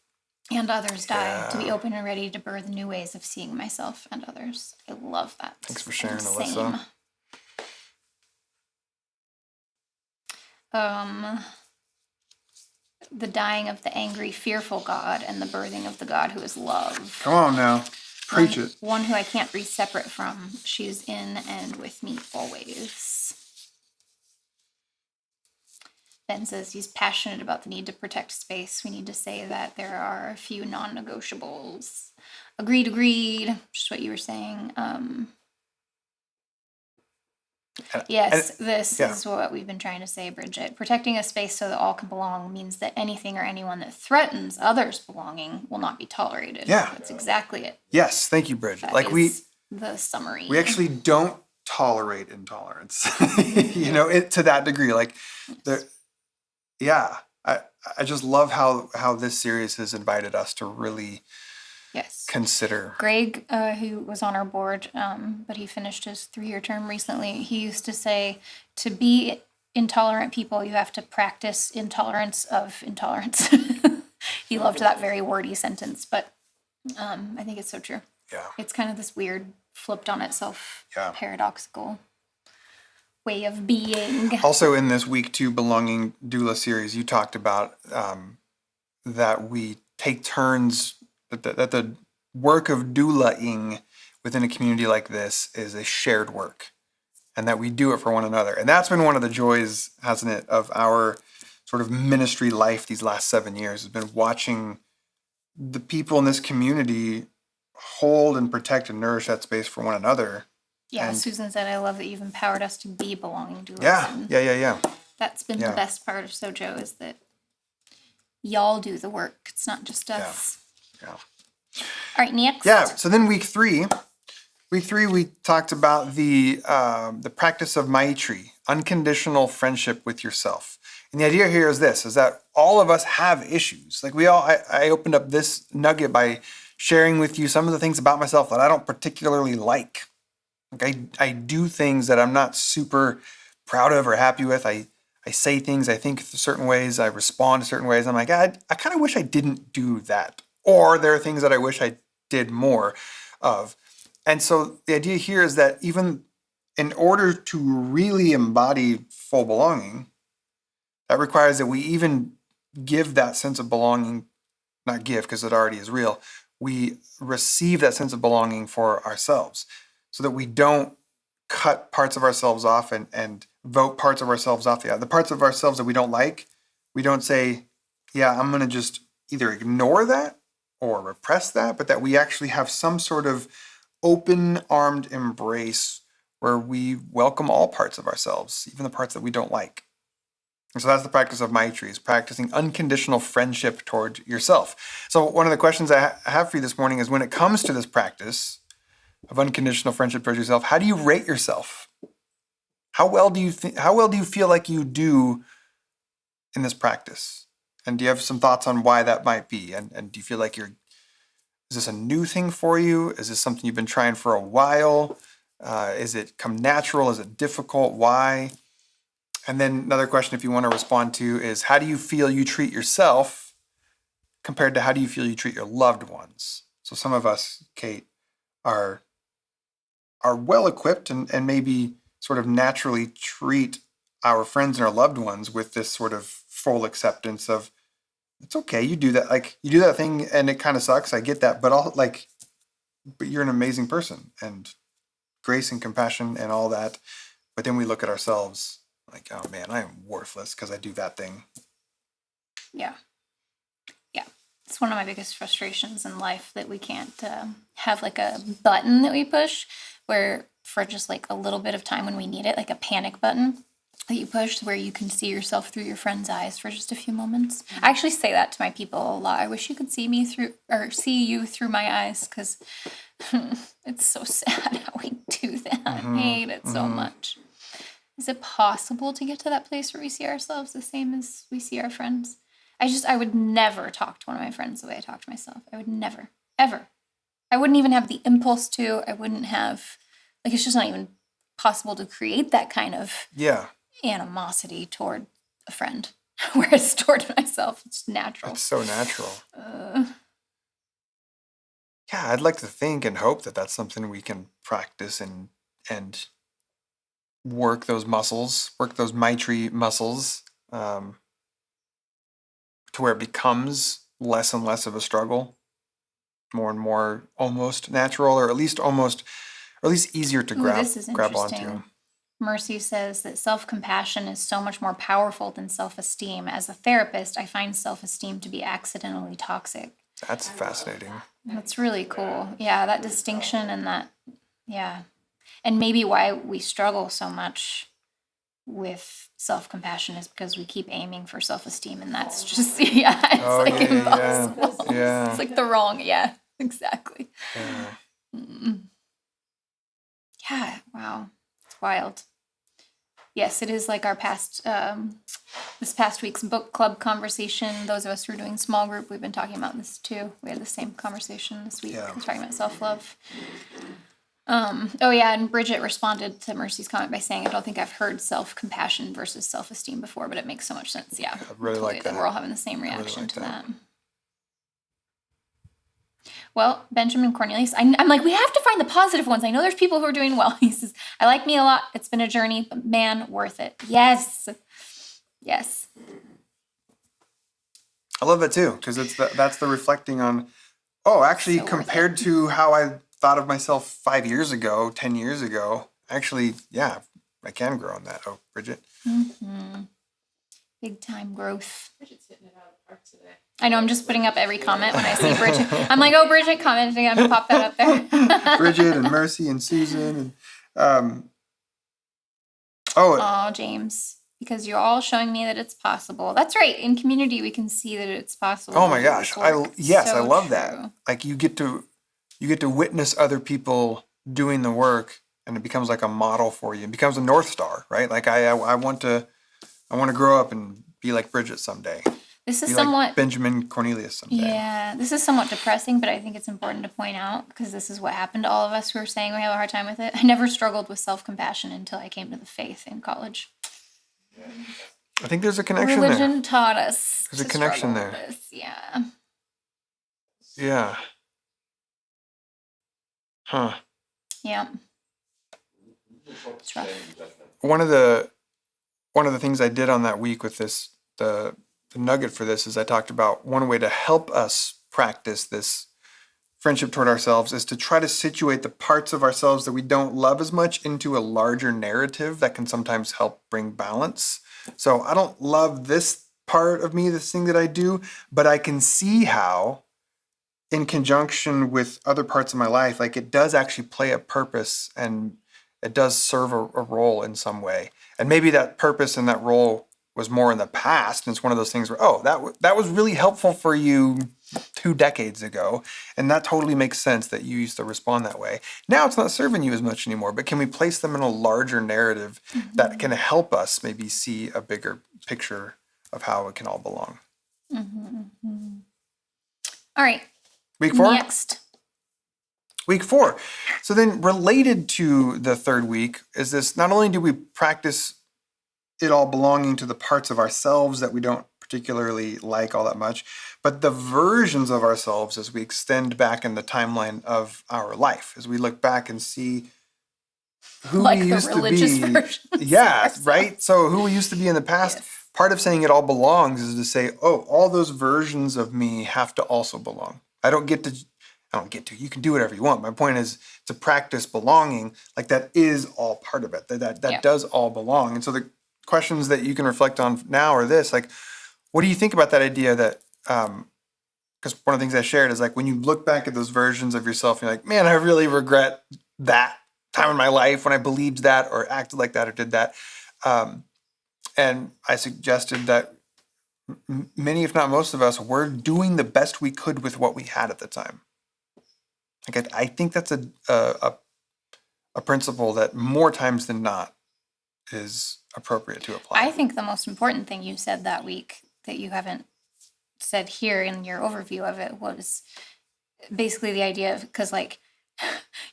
and others die, to be open and ready to birth new ways of seeing myself and others. I love that. Thanks for sharing, And Alyssa. The dying of the angry, fearful God and the birthing of the God who is love. Come on now. Preach it. One who I can't be separate from. She is in and with me always. Ben says he's passionate about the need to protect space. We need to say that there are a few non-negotiables. Agreed. Just what you were saying. Yes, this is what we've been trying to say, Bridget. Protecting a space so that all can belong means that anything or anyone that threatens others' belonging will not be tolerated. Yeah. That's exactly it. Yes, thank you, Bridget. That Like is the summary. we actually don't tolerate intolerance, to that degree. Like, I I just love how this series has invited us to really Yes. consider. Greg, who was on our board, but he finished his 3-year term recently, he used to say, to be intolerant people, you have to practice intolerance of intolerance. He loved that very wordy sentence, but I think it's so true. Yeah. It's kind of this weird, flipped on itself, Yeah. paradoxical way of being. Also, in this week 2 Belonging Doula series, you talked about that we take turns, that the work of doulaing within a community like this is a shared work, and that we do it for one another. And that's been one of the joys, hasn't it, of our sort of ministry life these last 7 years, has been watching the people in this community hold and protect and nourish that space for one another. Yeah, And- Susan said, I love that you've empowered us to be belonging doulas. Yeah, And yeah. that's been Yeah. the best part of Sojo, is that y'all do the work. It's not just us. Yeah. All right, next. Yeah. So then week three, we talked about the practice of Maitri, unconditional friendship with yourself. And the idea here is this: is that all of us have issues. Like I opened up this nugget by sharing with you some of the things about myself that I don't particularly like. Like I do things that I'm not super proud of or happy with. I say things, I think certain ways, I respond to certain ways. I'm like, I kind of wish I didn't do that. Or there are things that I wish I did more of. And so the idea here is that even in order to really embody full belonging, that requires that we even give that sense of belonging, not give because it already is real, we receive that sense of belonging for ourselves so that we don't cut parts of ourselves off and vote parts of ourselves off. The parts of ourselves that we don't like, we don't say, yeah, I'm going to just either ignore that or repress that, but that we actually have some sort of open-armed embrace where we welcome all parts of ourselves, even the parts that we don't like. And so that's the practice of Maitri, is practicing unconditional friendship toward yourself. So one of the questions I have for you this morning is, when it comes to this practice of unconditional friendship towards yourself, how do you rate yourself? How well do you feel like you do in this practice? And do you have some thoughts on why that might be? And do you feel like is this a new thing for you? Is this something you've been trying for a while? Is it come natural? Is it difficult? Why? And then another question, if you want to respond to, is how do you feel you treat yourself compared to how do you feel you treat your loved ones? So some of us, Kate, are well equipped and maybe sort of naturally treat our friends and our loved ones with this sort of full acceptance of, it's okay, you do that, like you do that thing and it kind of sucks, I get that, but you're an amazing person, and grace and compassion and all that. But then we look at ourselves like, oh man, I am worthless because I do that thing. Yeah. It's one of my biggest frustrations in life, that we can't have like a button that we push where, for just like a little bit of time when we need it, like a panic button that you push where you can see yourself through your friend's eyes for just a few moments. I actually say that to my people a lot. I wish you could see me through, or see you through my eyes, because it's so sad how we do that. I hate it so much. Is it possible to get to that place where we see ourselves the same as we see our friends? I would never talk to one of my friends the way I talk to myself. I would never, ever. I wouldn't even have the impulse to. I wouldn't have, it's just not even possible to create that kind of animosity toward a friend. Whereas toward myself, it's natural. It's so natural. Yeah, I'd like to think and hope that that's something we can practice and work those muscles, work those Maitri muscles, to where it becomes less and less of a struggle, more and more almost natural, or at least easier to grab This is interesting. onto. Mercy says that self-compassion is so much more powerful than self-esteem. As a therapist, I find self-esteem to be accidentally toxic. That's fascinating. That's really cool. Yeah, that distinction and that, yeah. And maybe why we struggle so much with self-compassion is because we keep aiming for self-esteem, and that's just, impossible. Yeah. It's like the wrong, exactly. Yeah. Yeah, wow. It's wild. Yes, it is like our past, this past week's book club conversation. Those of us who are doing small group, we've been talking about this too. We had the same conversation this week. Yeah. We're talking about self-love. Oh yeah, and Bridget responded to Mercy's comment by saying, I don't think I've heard self-compassion versus self-esteem before, but it makes so much sense. Yeah, I really like that. We're all having the same really reaction like to that. that. Well, Benjamin Cornelius, I'm like, we have to find the positive ones. I know there's people who are doing well. He says, I like me a lot. It's been a journey, but man, worth it. Yes. Yes. I love that too, because that's the reflecting on, oh, actually, So worth compared to how I thought of myself 5 years ago, 10 years ago, actually, yeah, I can grow in that. Oh, Bridget. Big time growth. I know, I'm just putting up every comment when I see Bridget. I'm like, oh, Bridget commenting. I'm going to pop that up there. Bridget and Mercy and Susan. And oh, Oh, James, because you're all showing me that it's possible. That's right. In community, we can see that it's possible. oh my to do gosh. this work. Yes, I So love true. that. Like you get to witness other people doing the work, and it becomes like a model for you. It becomes a North Star, right? Like I want to grow up and be like Bridget someday. This is Be somewhat. like Benjamin Cornelius someday. Yeah, this is somewhat depressing, but I think it's important to point out because this is what happened to all of us who are saying we have a hard time with it. I never struggled with self-compassion until I came to the faith in college. I think there's a connection Religion there. taught us. There's a to connection struggle there. with this. Yeah. Yeah. Huh. Yeah. It's rough. One of the things I did on that week with this, the nugget for this is I talked about one way to help us practice this friendship toward ourselves is to try to situate the parts of ourselves that we don't love as much into a larger narrative that can sometimes help bring balance. So I don't love this part of me, this thing that I do, but I can see how in conjunction with other parts of my life, like it does actually play a purpose and it does serve a role in some way. And maybe that purpose and that role was more in the past. And it's one of those things where, oh, that was really helpful for you 2 decades ago. And that totally makes sense that you used to respond that way. Now it's not serving you as much anymore, but can we place them in a larger narrative that can help us maybe see a bigger picture of how it can all belong? All right. Week 4? Next. Week 4. So then related to the third week is this, not only do we practice it all belonging to the parts of ourselves that we don't particularly like all that much, but the versions of ourselves as we extend back in the timeline of our life, as we look back and see who Like we the used to religious be. versions of Yeah, ourselves. right? So who we used to be in the past. Yes. Part of saying it all belongs is to say, oh, all those versions of me have to also belong. I don't get to, you can do whatever you want. My point is to practice belonging, like that is all part of it. That Yeah. does all belong. And so the questions that you can reflect on now are this, like, what do you think about that idea that, because one of the things I shared is like, when you look back at those versions of yourself, you're like, man, I really regret that time in my life when I believed that or acted like that or did that. And I suggested that many, if not most of us, were doing the best we could with what we had at the time. Like I think that's a principle that more times than not is appropriate to apply. I think the most important thing you said that week that you haven't said here in your overview of it was basically the idea of, because like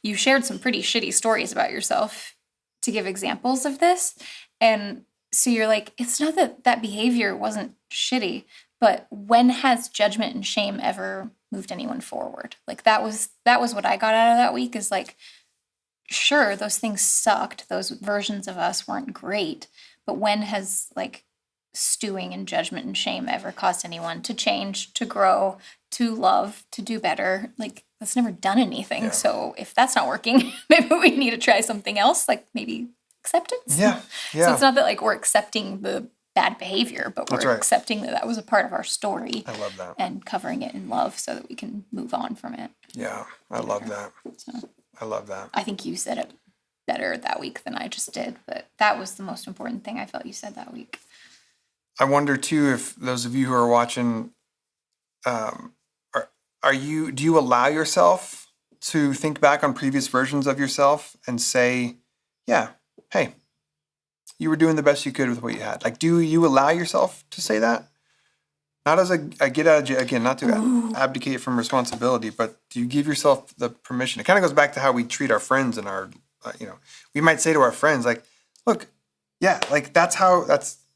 you shared some pretty shitty stories about yourself to give examples of this. And so you're like, it's not that that behavior wasn't shitty, but when has judgment and shame ever moved anyone forward? Like that was what I got out of that week is like, sure, those things sucked. Those versions of us weren't great. But when has like stewing in judgment and shame ever caused anyone to change, to grow, to love, to do better? Like that's never done anything. Yeah. So if that's not working, maybe we need to try something else, like maybe acceptance. Yeah. So it's not that like we're accepting the bad behavior, but That's we're right. accepting that that was a part of our story I love that. and covering it in love so that we can move on from it. Yeah, I love that. So I love that. I think you said it better that week than I just did, but that was the most important thing I felt you said that week. I wonder too if those of you who are watching, do you allow yourself to think back on previous versions of yourself and say, yeah, hey, you were doing the best you could with what you had. Like, do you allow yourself to say that? Not as a get out of jail, again, not to abdicate from responsibility, but do you give yourself the permission? It kind of goes back to how we treat our friends and our, we might say to our friends, like, look, yeah, like that's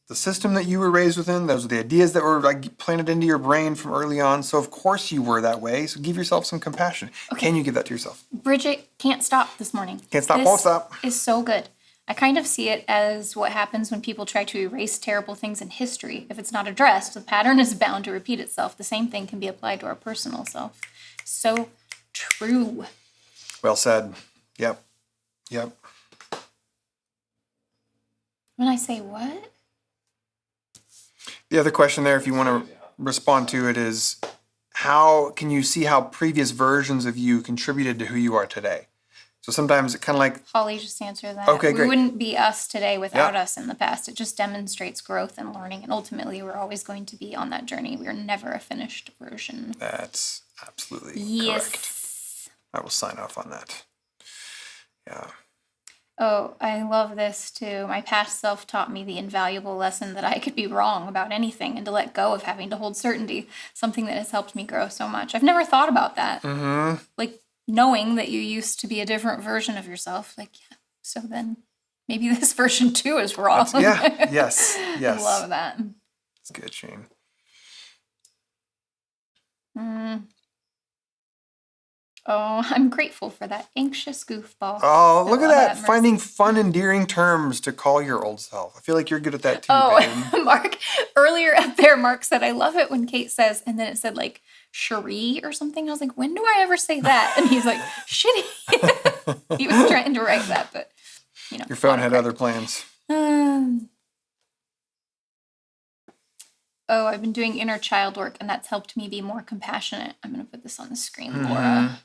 the system that you were raised within. Those are the ideas that were like planted into your brain from early on. So of course you were that way. So give yourself some compassion. Okay. Can you give that to yourself? Bridget can't stop this morning. Can't stop, This won't stop. is so good. I kind of see it as what happens when people try to erase terrible things in history. If it's not addressed, the pattern is bound to repeat itself. The same thing can be applied to our personal self. So true. Well said. Yep. When I say what? The other question there, if you want to respond to it, is how can you see how previous versions of you contributed to who you are today? So sometimes it kind of like, Holly just answered that. Okay, we great. wouldn't be us today without Yeah. us in the past. It just demonstrates growth and learning. And ultimately, we're always going to be on that journey. We're never a finished version. that's absolutely correct. Yes. I will sign off on that. Yeah. Oh, I love this too. My past self taught me the invaluable lesson that I could be wrong about anything and to let go of having to hold certainty, something that has helped me grow so much. I've never thought about that. Mm-hmm. Like knowing that you used to be a different version of yourself. Like, yeah, so then maybe this version too is wrong. Yeah. Yes. I love that. It's good, Shane. Oh, I'm grateful for that anxious goofball. Oh, I look at love that. Mercy. Finding fun, endearing terms to call your old self. I feel like you're good at that too, babe. Oh, Mark, earlier up there, Mark said, I love it when Kate says, and then it said like, Cherie or something. I was like, when do I ever say that? And he's like, shitty. He was trying to write that, but, Your phone had other plans. Oh, I've been doing inner child work, and that's helped me be more compassionate. I'm going to put this on the screen, Laura.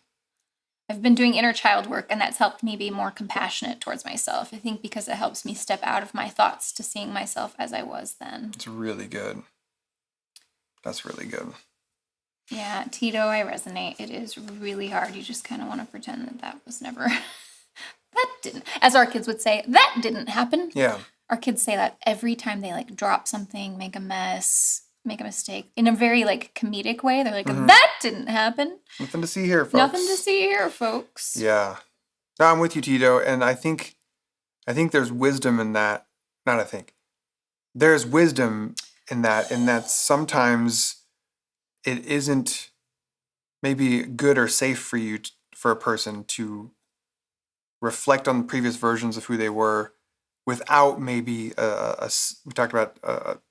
I've been doing inner child work, and that's helped me be more compassionate towards myself. I think because it helps me step out of my thoughts to seeing myself as I was then. It's really good. That's really good. Yeah, Tito, I resonate. It is really hard. You just kind of want to pretend that was never, that didn't, as our kids would say, that didn't happen. Yeah. Our kids say that every time they like drop something, make a mess, make a mistake in a very like comedic way. They're like, that didn't happen. Nothing to see here, folks. Nothing to see here, folks. Yeah. No, I'm with you, Tito. And I think there's wisdom in that. Not I think. There's wisdom in that sometimes it isn't maybe good or safe for you, for a person to reflect on previous versions of who they were without maybe we talked about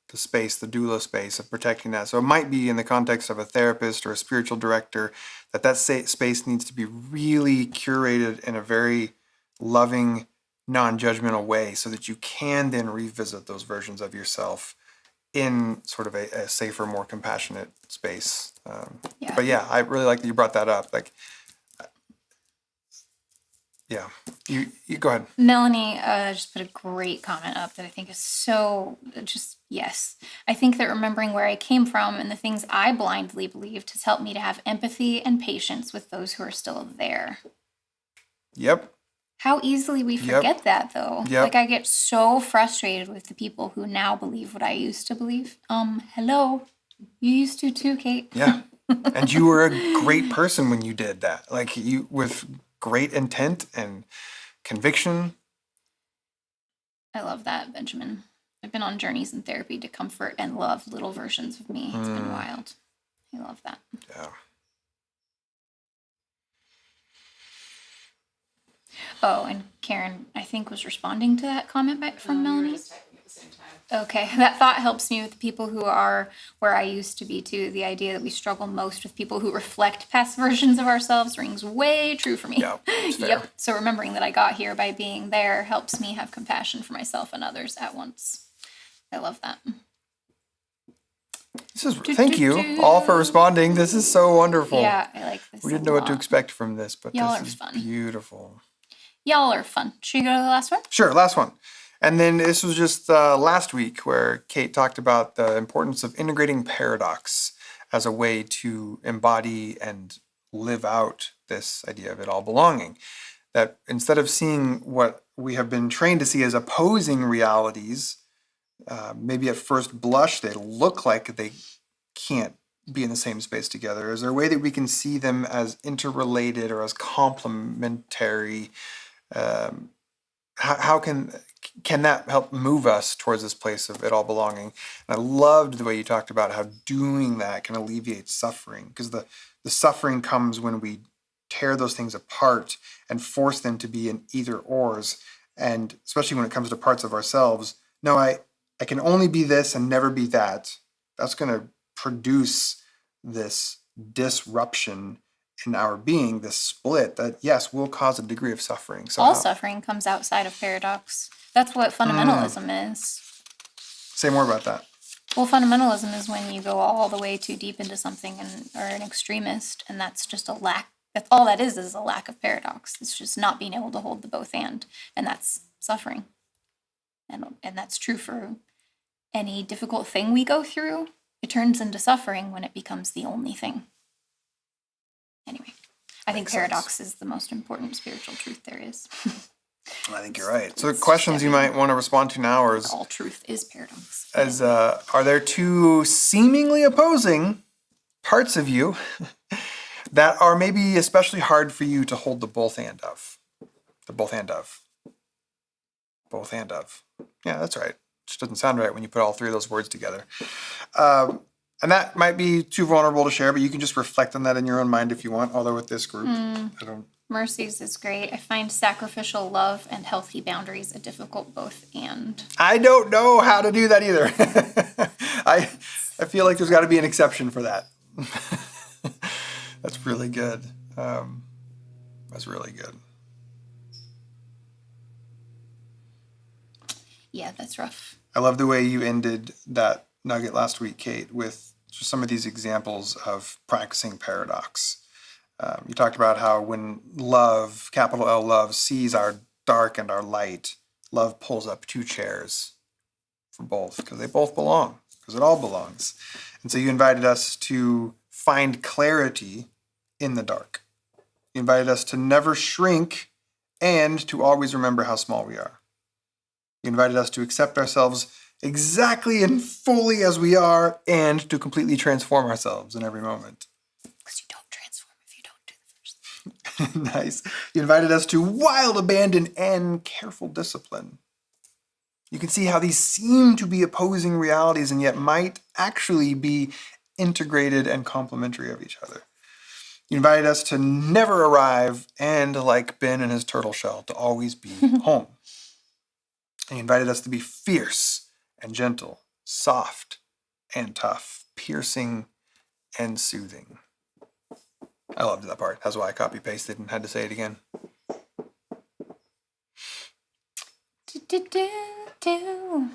the space, the doula space of protecting that. So it might be in the context of a therapist or a spiritual director that space needs to be really curated in a very loving, non-judgmental way so that you can then revisit those versions of yourself in sort of a safer, more compassionate space. Yeah. But yeah, I really like that you brought that up. Like, yeah, you go ahead. Melanie just put a great comment up that I think is so yes. I think that remembering where I came from and the things I blindly believed has helped me to have empathy and patience with those who are still there. Yep. How easily we forget that though. Yep. Like I get so frustrated with the people who now believe what I used to believe. Hello. You used to too, Kate. Yeah. And you were a great person when you did that. Like you with great intent and conviction. I love that, Benjamin. I've been on journeys in therapy to comfort and love little versions of me. It's been wild. I love that. Yeah. Oh, and Karen, I think, was responding to that comment from Melanie. Okay, that thought helps me with the people who are where I used to be too. The idea that we struggle most with people who reflect past versions of ourselves rings way true for me. Yeah, it's fair. Yep. So remembering that I got here by being there helps me have compassion for myself and others at once. I love that. Thank you all for responding. This is so wonderful. Yeah, I like this. We didn't know what to expect from this, but Y'all this are is fun. beautiful. Y'all are fun. Should we go to the last one? Sure, last one. And then this was just last week where Kate talked about the importance of integrating paradox as a way to embody and live out this idea of it all belonging. that instead of seeing what we have been trained to see as opposing realities, maybe at first blush they look like they can't be in the same space together. Is there a way that we can see them as interrelated or as complementary? How can that help move us towards this place of it all belonging? And I loved the way you talked about how doing that can alleviate suffering, because the suffering comes when we tear those things apart and force them to be in either ors. And especially when it comes to parts of ourselves, no, I can only be this and never be that. That's going to produce this disruption in our being, this split that, yes, will cause a degree of suffering. So All suffering comes outside of paradox. That's what fundamentalism is. Say more about that. Well, fundamentalism is when you go all the way too deep into something and are an extremist, and that's just a lack. That's all that is a lack of paradox. It's just not being able to hold the both and that's suffering. And that's true for any difficult thing we go through. It turns into suffering when it becomes the only thing. Anyway, I think paradox is the most important spiritual truth there is. I think you're right. So the questions you might want to respond to now is, All truth is paradox. are there two seemingly opposing parts of you that are maybe especially hard for you to hold the both and of? The both and of. Both and of. Yeah, that's right. Just doesn't sound right when you put all three of those words together. And that might be too vulnerable to share, but you can just reflect on that in your own mind if you want, although with this group, I don't. Mercies is great. I find sacrificial love and healthy boundaries a difficult both and. I don't know how to do that either. I feel like there's got to be an exception for that. That's really good. That's really good. Yeah, that's rough. I love the way you ended that nugget last week, Kate, with just some of these examples of practicing paradox. You talked about how when love, capital L love, sees our dark and our light, love pulls up two chairs for both, because they both belong, because it all belongs. And so you invited us to find clarity in the dark. You invited us to never shrink and to always remember how small we are. You invited us to accept ourselves exactly and fully as we are and to completely transform ourselves in every moment. Because you don't transform if you don't do the first thing. Nice. You invited us to wild abandon and careful discipline. You can see how these seem to be opposing realities and yet might actually be integrated and complementary of each other. You invited us to never arrive and, like Ben and his turtle shell, to always be home. And you invited us to be fierce and gentle, soft and tough, piercing and soothing. I loved that part. That's why I copy-pasted and had to say it again. Do. Got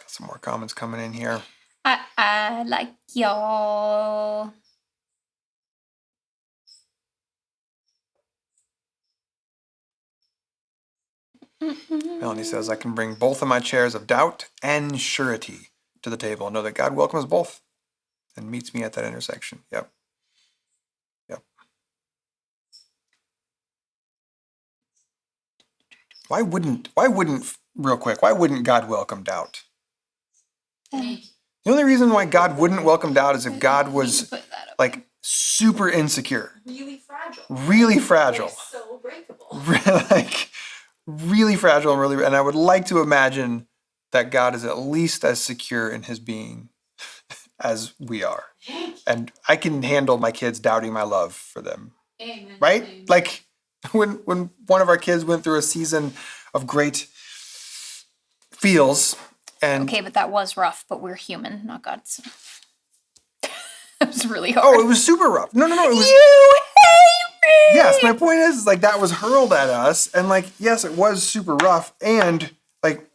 some more comments coming in here. I like y'all. Melanie says, I can bring both of my chairs of doubt and surety to the table and know that God welcomes both and meets me at that intersection. Yep. Why wouldn't God welcome doubt? The only reason why God wouldn't welcome doubt is if God was like super insecure. Really fragile. So breakable. Like really fragile and I would like to imagine that God is at least as secure in his being as we are. And I can handle my kids doubting my love for them. Amen. Right? Amen. Like when one of our kids went through a season of great feels and Okay, but that was rough, but we're human, not God. So. It was really hard. oh, it was super rough. No, it was You hate me! yes, my point is like that was hurled at us and like yes, it was super rough and like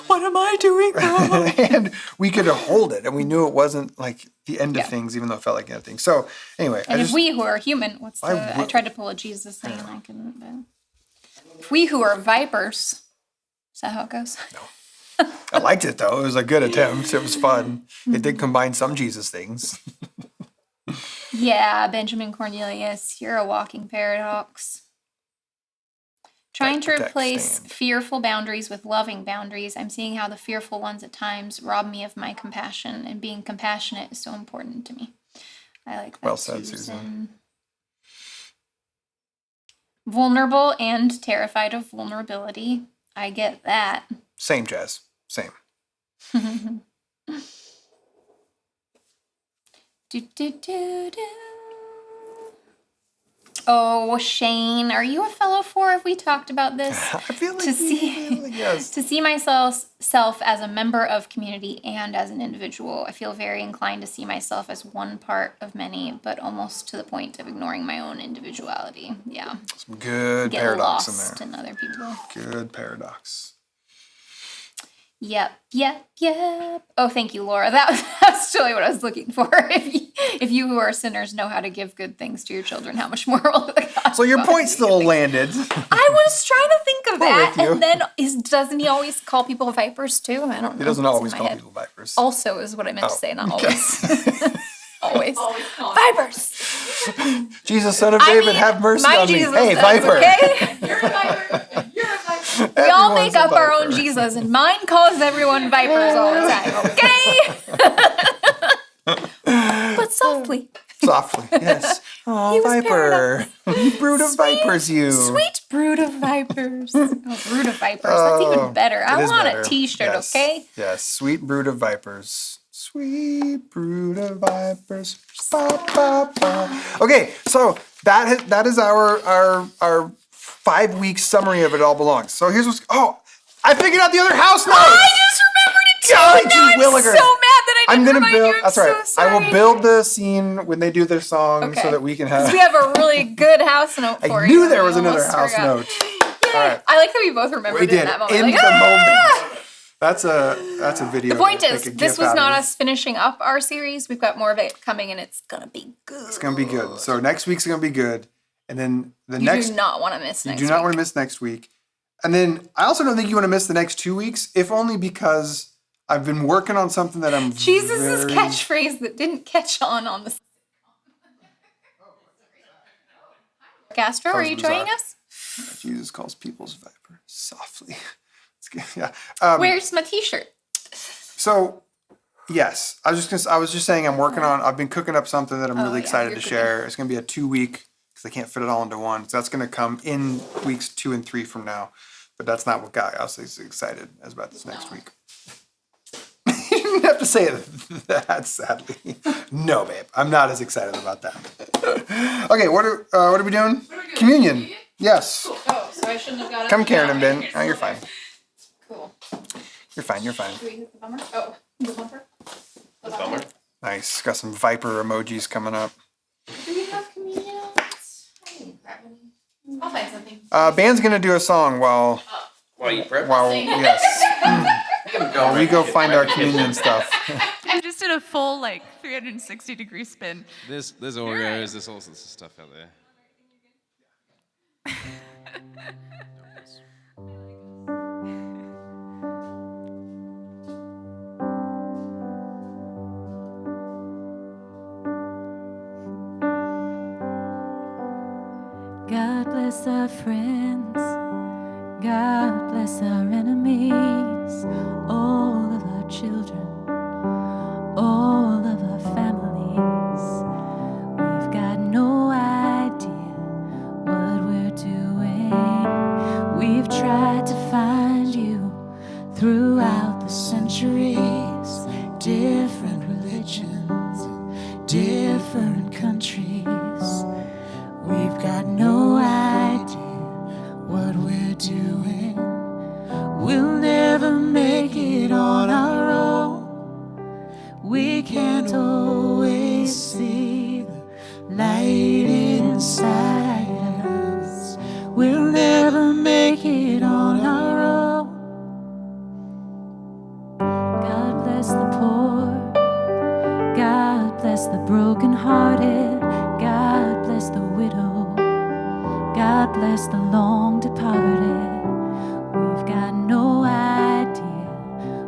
What am I doing wrong? and we could hold it and we knew it wasn't like the end of Yeah. things even though it felt like the end of things. So anyway, And if we who are human, I tried to pull a Jesus thing and I couldn't. But if we who are vipers, is that how it goes? I liked it though. It was a good attempt. It was fun. It did combine some Jesus things. Yeah, Benjamin Cornelius, you're a walking paradox. trying to protect, replace stand. fearful boundaries with loving boundaries. I'm seeing how the fearful ones at times rob me of my compassion, and being compassionate is so important to me. I like that. Well said, too, Susan. Vulnerable and terrified of vulnerability. I get that. Same, Jazz. Same. Do. Oh, Shane, are you a fellow 4? Have we talked about this? I feel like To see- yes. To see myself as a member of community and as an individual, I feel very inclined to see myself as one part of many, but almost to the point of ignoring my own individuality. Yeah. Some good Get paradox lost in in other people. there. Good paradox. Yep. Oh, thank you, Laura. That's totally what I was looking for. If you who are sinners know how to give good things to your children, how much more will the God So your God point give still you? landed. I was trying to think of We're that, with you. and then doesn't he always call people vipers too? I don't know. He doesn't It's in always my call head. people vipers. Also is what I meant to Oh, say, not okay. always. always vipers. Jesus, son of I David, mean, have mercy my on Jesus me. Hey, does, viper. okay? You're a viper. You're a viper. We all Everyone's make a up our own viper. Jesus, and mine calls everyone vipers all the time, okay? But softly. Softly, yes. Oh, He was viper. You brood of vipers, you. Sweet brood of vipers. Oh, brood of vipers. That's Oh, even better. I it is want better. a t-shirt, Yes. okay? Yes, sweet brood of vipers. Sweet brood of vipers. Ba, ba, ba. Okay, so that is our 5-week summary of It All Belongs. So here's what's I figured out the other house notes. I just remembered it too. Golly Now gee I'm willikers. so mad that I I'm didn't gonna remind build. you. I'm That's so right. I sorry. will build the scene when they do their song Okay. so that we can have. We have a really good house note for I you. knew there was We another almost house forgot. note. Yay. All right. I like that we both remembered We it did in that moment. in Like, the ah! moment. That's a video. The point to is, make a this gif was out not of. us finishing up our series. We've got more of it coming, and it's gonna be good. It's gonna be good. So next week's gonna be good, and then the You next. do not want to miss You next do not week. want to miss next week. And then I also don't think you want to miss the next 2 weeks, if only because I've been working on something that I'm Jesus' very... catchphrase that didn't catch on the. Castro, That are was you bizarre. joining us? Jesus calls people's viper softly. It's good. Yeah. Where's my T-shirt? So, yes, I was just saying I've been cooking up something that I'm really yeah, excited you're to cooking. share. It's going to be a 2-week, because I can't fit it all into one. So that's going to come in weeks 2 and 3 from now. But that's not what got us as excited as about this next week. You didn't have to say it that sadly. No, babe, I'm not as excited about that. Okay, what are we doing? Communion. Yes. Oh, so I shouldn't have got Come, Karen and Ben. Oh, you're fine. Cool. You're fine. You're fine. Do we hit the bummer? Oh, the bumper? The Bummer. Nice. Got some viper emojis coming up. Do we have communion? I didn't grab any. I'll find something. Ben's gonna do a song while Why you prep? yes. While we go find our communion stuff. I just did a full 360-degree spin. There's Oreos, there's all sorts of stuff out there. God bless our friends. God bless our enemies. All of our children. All of our families. We've got no idea what we're doing. We've tried to find you throughout the centuries. Different religions, different countries. We've got no idea what we're doing. We'll never make it on our own. We can't always see the light inside us. We'll never make it on our own. God bless the poor. God bless the brokenhearted. God bless the widow. God bless the long departed. We've got no idea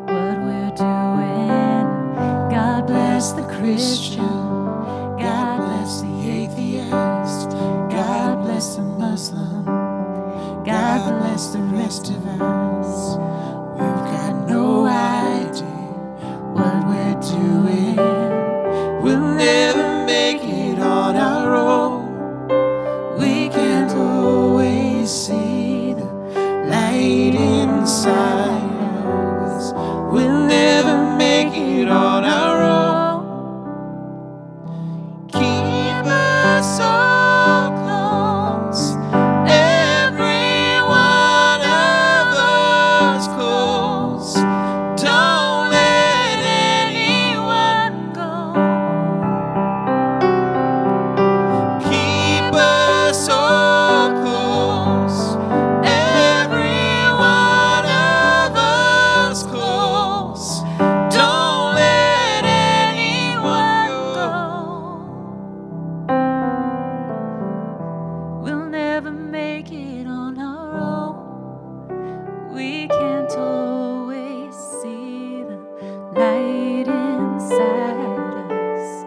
what we're doing. God bless the Christian. God bless the atheist. God bless the Muslim. God bless as the rest of us. We've got no idea what we're doing. We'll never make it on our own. We can't always see the light inside of us. We'll never make it on our own. Keep us so close, every one of us close. Don't let anyone go. Keep us so close, every one of us close. Don't let anyone go. We'll never make it on our own. We can't always see the light inside us.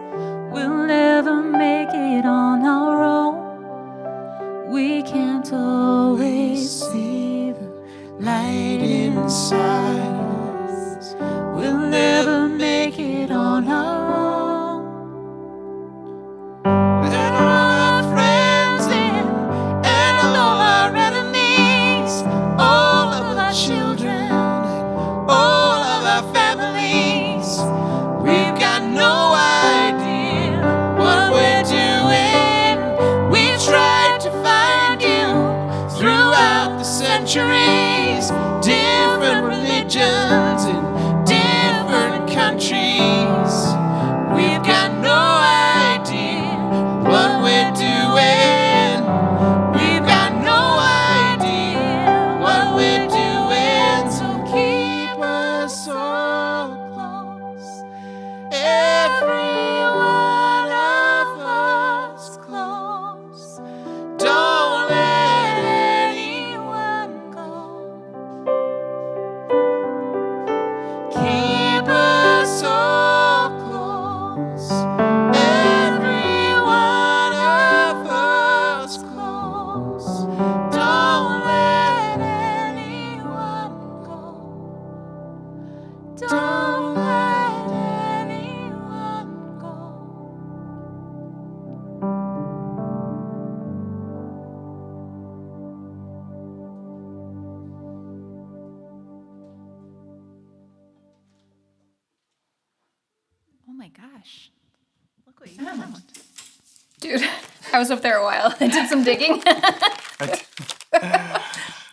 We'll never make it on our own. We can't always see the Light inside us. We'll never make it on our own. Let all our friends in and all our enemies, all of our children, all of our families. We've got no idea what we're doing. We tried to find you throughout the centuries, different religions in different countries. We've got no idea what we're doing. We've got no idea what we're doing. So keep us so close, every one of us close. Don't let anyone go. Keep us so close, every one of us close. Don't let anyone go. Don't let anyone go. Oh my gosh. Look what you found. Dude, I was up there a while. I did some digging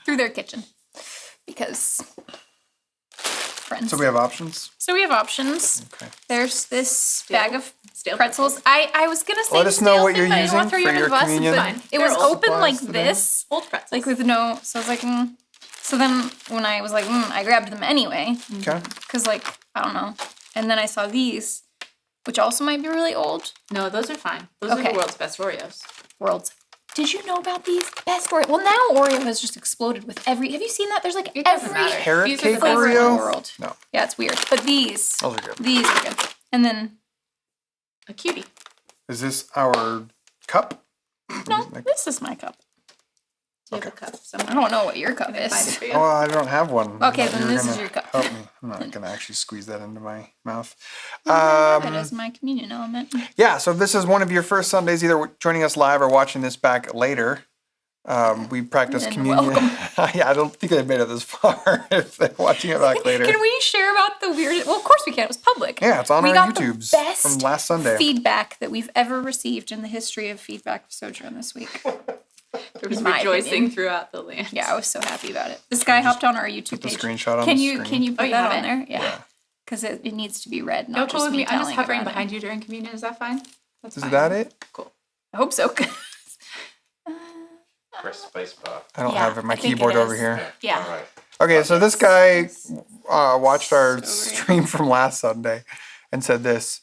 through their kitchen because friends. So we have options. So we have options. Okay. There's this bag of Stale pretzels. I was gonna say Let us know stale what thing, you're but I didn't want using to throw you for under the your bus, communion. but Fine. it was They're old open like supplies today. this, Old pretzels. like with no. So I was like, so then when I was like, I grabbed them anyway, Okay. cause like I don't know. And then I saw these, which also might be really old. No, those are fine. Those are Okay. the world's best Oreos. Worlds. Did you know about these best Oreo? Well, now Oreo has just exploded with every. Have you seen that? There's like It doesn't every matter. Carrot These are the cake best flavor in the Oreo? world. No. Yeah, it's weird. But these Those are good. These are good. And then A cutie. Is this our cup? no, this is my cup. Do you have a cup I somewhere? don't know what your cup Can I find it is. for you? Oh, I don't have one. Okay, I thought then you were this is gonna your cup. Help me. I'm not gonna actually squeeze that into my mouth. That is my communion element. Yeah, so if this is one of your first Sundays, either joining us live or watching this back later, we practice Then communion. Yeah, I don't think they've made it this far if they're watching it back later. Can we share about the weirdest? Well, of course we can. It was public. Yeah, it's on we our got YouTubes the best from last Sunday. feedback that we've ever received in the history of feedback of Sojourn this week. There was in my rejoicing opinion. throughout the land. Yeah, I was so happy about it. This guy hopped on our YouTube Put the page. screenshot on Can the you screen. can you put you that have on it? there? Yeah. Because it needs to be read, No, not cool just with me me. I'm just telling hovering about behind you during communion. Is that fine? That's Is fine. that it? Cool. I hope so. Press spacebar. I don't Yeah, have my I think it keyboard over is. here. Yeah. All right. Okay, so this guy watched our So great. stream from last Sunday and said this.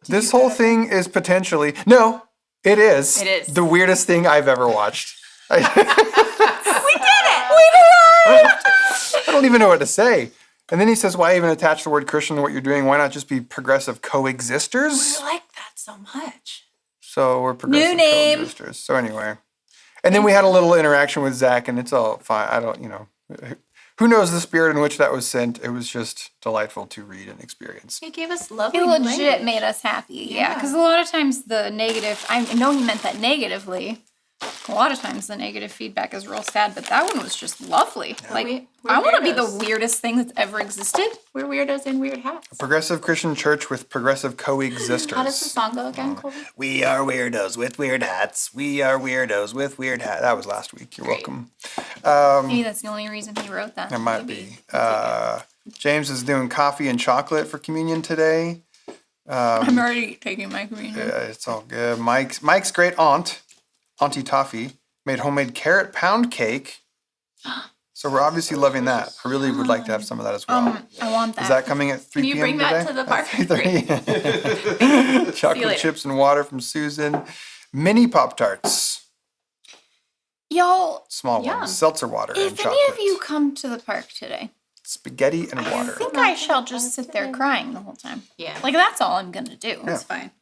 This whole thing is potentially no, it is. It is. The weirdest thing I've ever watched. We did it! We arrived! I don't even know what to say. And then he says, why even attach the word Christian to what you're doing? Why not just be progressive coexisters? I like that so much. So we're progressive name. coexisters. So anyway. And then we had a little interaction with Zach, and it's all fine. I don't, who knows the spirit in which that was sent. It was just delightful to read and experience. He gave us lovely It legit language. made us happy. Yeah, because a lot of times the negative, I know he meant that negatively. A lot of times the negative feedback is real sad, but that one was just lovely. Like, We're I want to be the weirdos. weirdest thing that's ever existed. We're weirdos in weird hats. Progressive Christian church with progressive coexisters. How does the song go again, Colby? We are weirdos with weird hats. We are weirdos with weird hats. That was last week. You're welcome. Maybe that's the only reason he wrote that. There might be. James is doing coffee and chocolate for communion today. I'm already taking my communion. It's all good. Mike's great aunt, Auntie Toffee, made homemade carrot pound cake. So we're obviously loving that. I really would like to have some of that as well. I want that. Is that coming at 3 Can you p.m. bring that today? to the park? At 3:30? Chocolate later. chips and water from Susan. Mini Pop-Tarts. Y'all, Small Yum. ones. Seltzer water and if chocolate. any of you come to the park today, Spaghetti and I water. think I shall just sit there crying the whole time. Yeah. Like, that's all I'm going to do. That's fine. It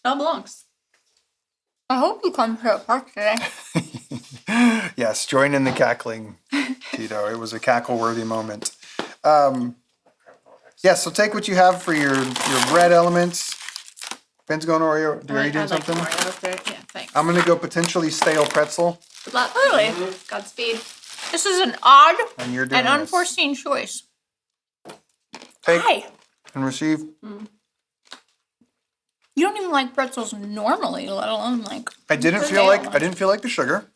all belongs. I hope you come to the park today. Yes, join in the cackling, Tito. It was a cackle-worthy moment. So take what you have for your bread elements. Ben's going Oreo. Are you doing something? Yeah, thanks. I'm going to go potentially stale pretzel, Good luck. Really? Godspeed. This is an odd and you're doing and this. unforeseen choice. Take Hi. and receive. You don't even like pretzels normally, let alone like. I didn't feel like the sugar.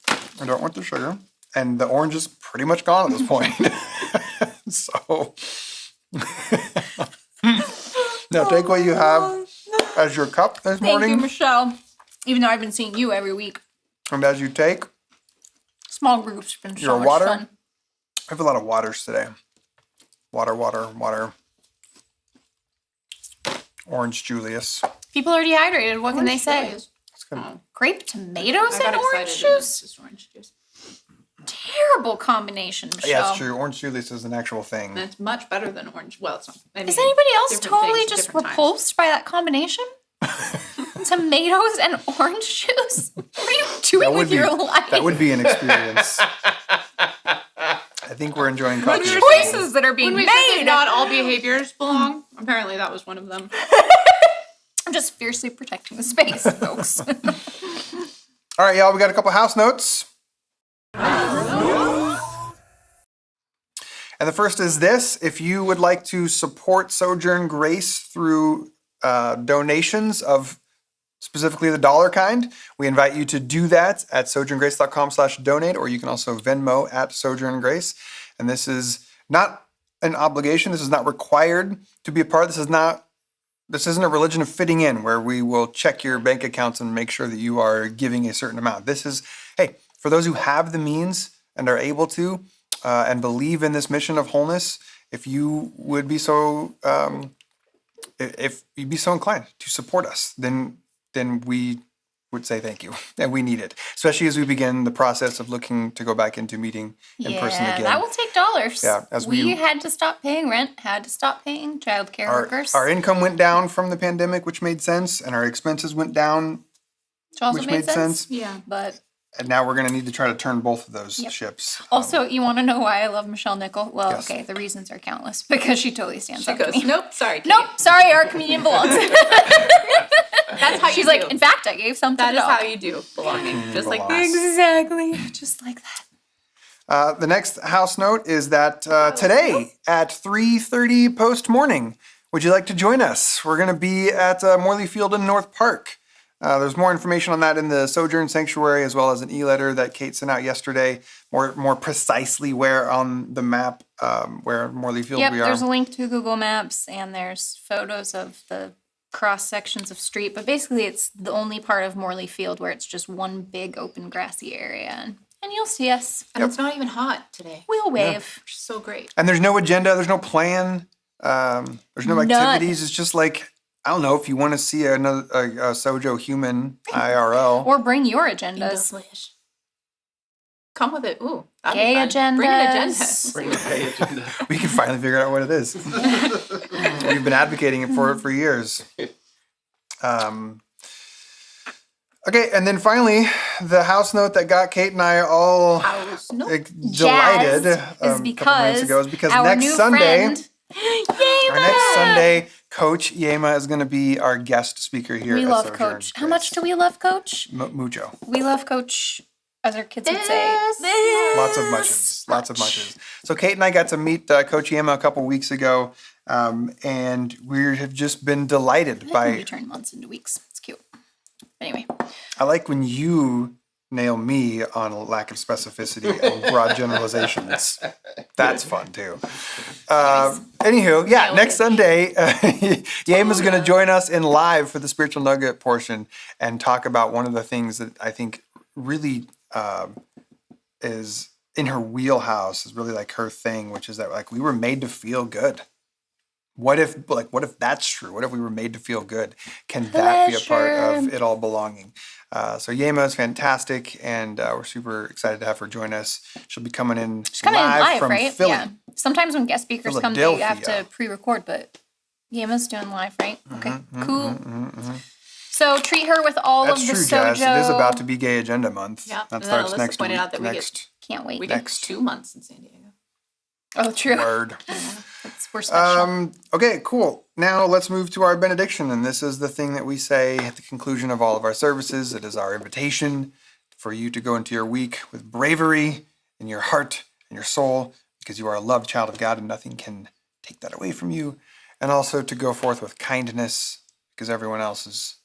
I don't want the sugar, and the orange is pretty much gone at this point. So now take what you have as your cup this Thank you, morning, Michelle. Even though I've been seeing you every week, and as you take small groups have been so your much water. fun. I have a lot of waters today. Water. Orange Julius. People are dehydrated. What can they say? It's good. Grape tomatoes I got and orange excited and juice? just orange juice. Terrible combination, Michelle. Yeah, it's true. Orange Julius is an actual thing. And it's much better than orange. Well, it's not. I mean, Is anybody else different totally things at just different times. repulsed by that combination? Tomatoes and orange juice? What are you doing with your life? That would be an experience. I think we're enjoying coffee. The choices that are being When we said that made. not all behaviors belong, apparently that was one of them. I'm just fiercely protecting the space, folks. All right, y'all, we got a couple house notes. And the first is this. If you would like to support Sojourn Grace through donations of specifically the dollar kind, we invite you to do that at sojourngrace.com/donate, or you can also Venmo at Sojourn Grace. And this is not an obligation. This is not required to be a part. This isn't a religion of fitting in where we will check your bank accounts and make sure that you are giving a certain amount. This is, hey, for those who have the means and are able to and believe in this mission of wholeness, if you would be so, if you'd be so inclined to support us, then we would say thank you, and we need it, especially as we begin the process of looking to go back into meeting in person again. That will take dollars. Yeah, as we we- had to stop paying rent, had to stop paying childcare workers. Our income went down from the pandemic, which made sense, and our expenses went down, which also which made made sense. sense. Yeah. But And now we're going to need to try to turn both of those ships. also, you want to know why I love Michelle Nickel? Well, Yes. okay, the reasons are countless because she totally stands She up to goes, me. nope, sorry. Kate. Nope, sorry, our comedian belongs. That's how you She's do. like, in fact, I gave some to That the is dog. how you do belonging. Just like belongs. this. Exactly, just like that. The next house note is that today at 3:30 post-morning, would you like to join us? We're going to be at Morley Field in North Park. There's more information on that in the Sojourn Sanctuary, as well as an e-letter that Kate sent out yesterday, more precisely where on the map where Morley Field Yep, we are. there's a link to Google Maps and there's photos of the cross sections of street, but basically it's the only part of Morley Field where it's just one big open grassy area, and you'll see us. And it's not even hot today. We'll wave. Which is so great. And there's no agenda, there's no plan, there's no None. activities. It's just like, I don't know, if you want to see a Sojo human IRL. Or bring your In the agendas. flesh. Come with it. Ooh, that'd Gay be fun. Bring an agenda. agendas. Bring the pay agenda. We can finally figure out what it is. We've been advocating for it for years. Okay, and then finally, the house note that got Kate and I all delighted Jazz a is couple minutes because ago is because our next new Sunday, friend, our next Sunday, Coach Yema is going to be our guest speaker here we at love Sojourn Coach. How Grace. much do we love Coach? Mucho. We love Coach, as our kids would say. Lots of muches. Lots of muches. So Kate and I got to meet Coach Yema a couple weeks ago, and we have just been delighted We by. turn months into weeks. It's cute. Anyway, I like when you nail me on a lack of specificity and broad generalizations. That's fun too. Anywho, yeah, next Sunday, Yema's going to join us in live for the spiritual nugget portion and talk about one of the things that I think really is in her wheelhouse, is really like her thing, which is that like we were made to feel good. What if that's true? What if we were made to feel good? Can that be a part of it all belonging? So Yema is fantastic, and we're super excited to have her join us. She'll be coming in she's coming in live, from right? Philly. Yeah. Sometimes when guest speakers come, they have Philadelphia. to pre-record, but Yema's doing live, right? Okay, cool. So treat her with all That's of the true, sojo. Jazz. It is about to be Gay Agenda Month. Yeah, That and then starts Alyssa next pointed week. out that we get- next Can't wait. We get Next. 2 months in San Diego. Oh, true. word. We're special. Okay, cool. Now let's move to our benediction. And this is the thing that we say at the conclusion of all of our services. It is our invitation for you to go into your week with bravery in your heart and your soul, because you are a loved child of God and nothing can take that away from you. And also to go forth with kindness, because everyone else is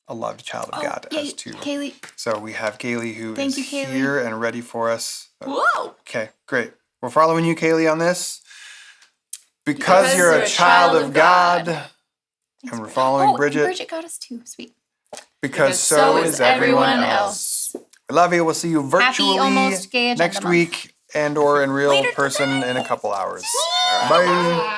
a loved child of God as too. Kaylee. So we have Kaylee who Thank is you, Kaylee. here and ready for us. Whoa! Okay, great. We're following you, Kaylee, on this. Because you're a child of God. And we're following Bridget. Bridget got us too. Sweet. Because so is everyone else. We love you. We'll see you virtually almost Gay Agenda next Month. week and or in real person in a couple hours. Bye.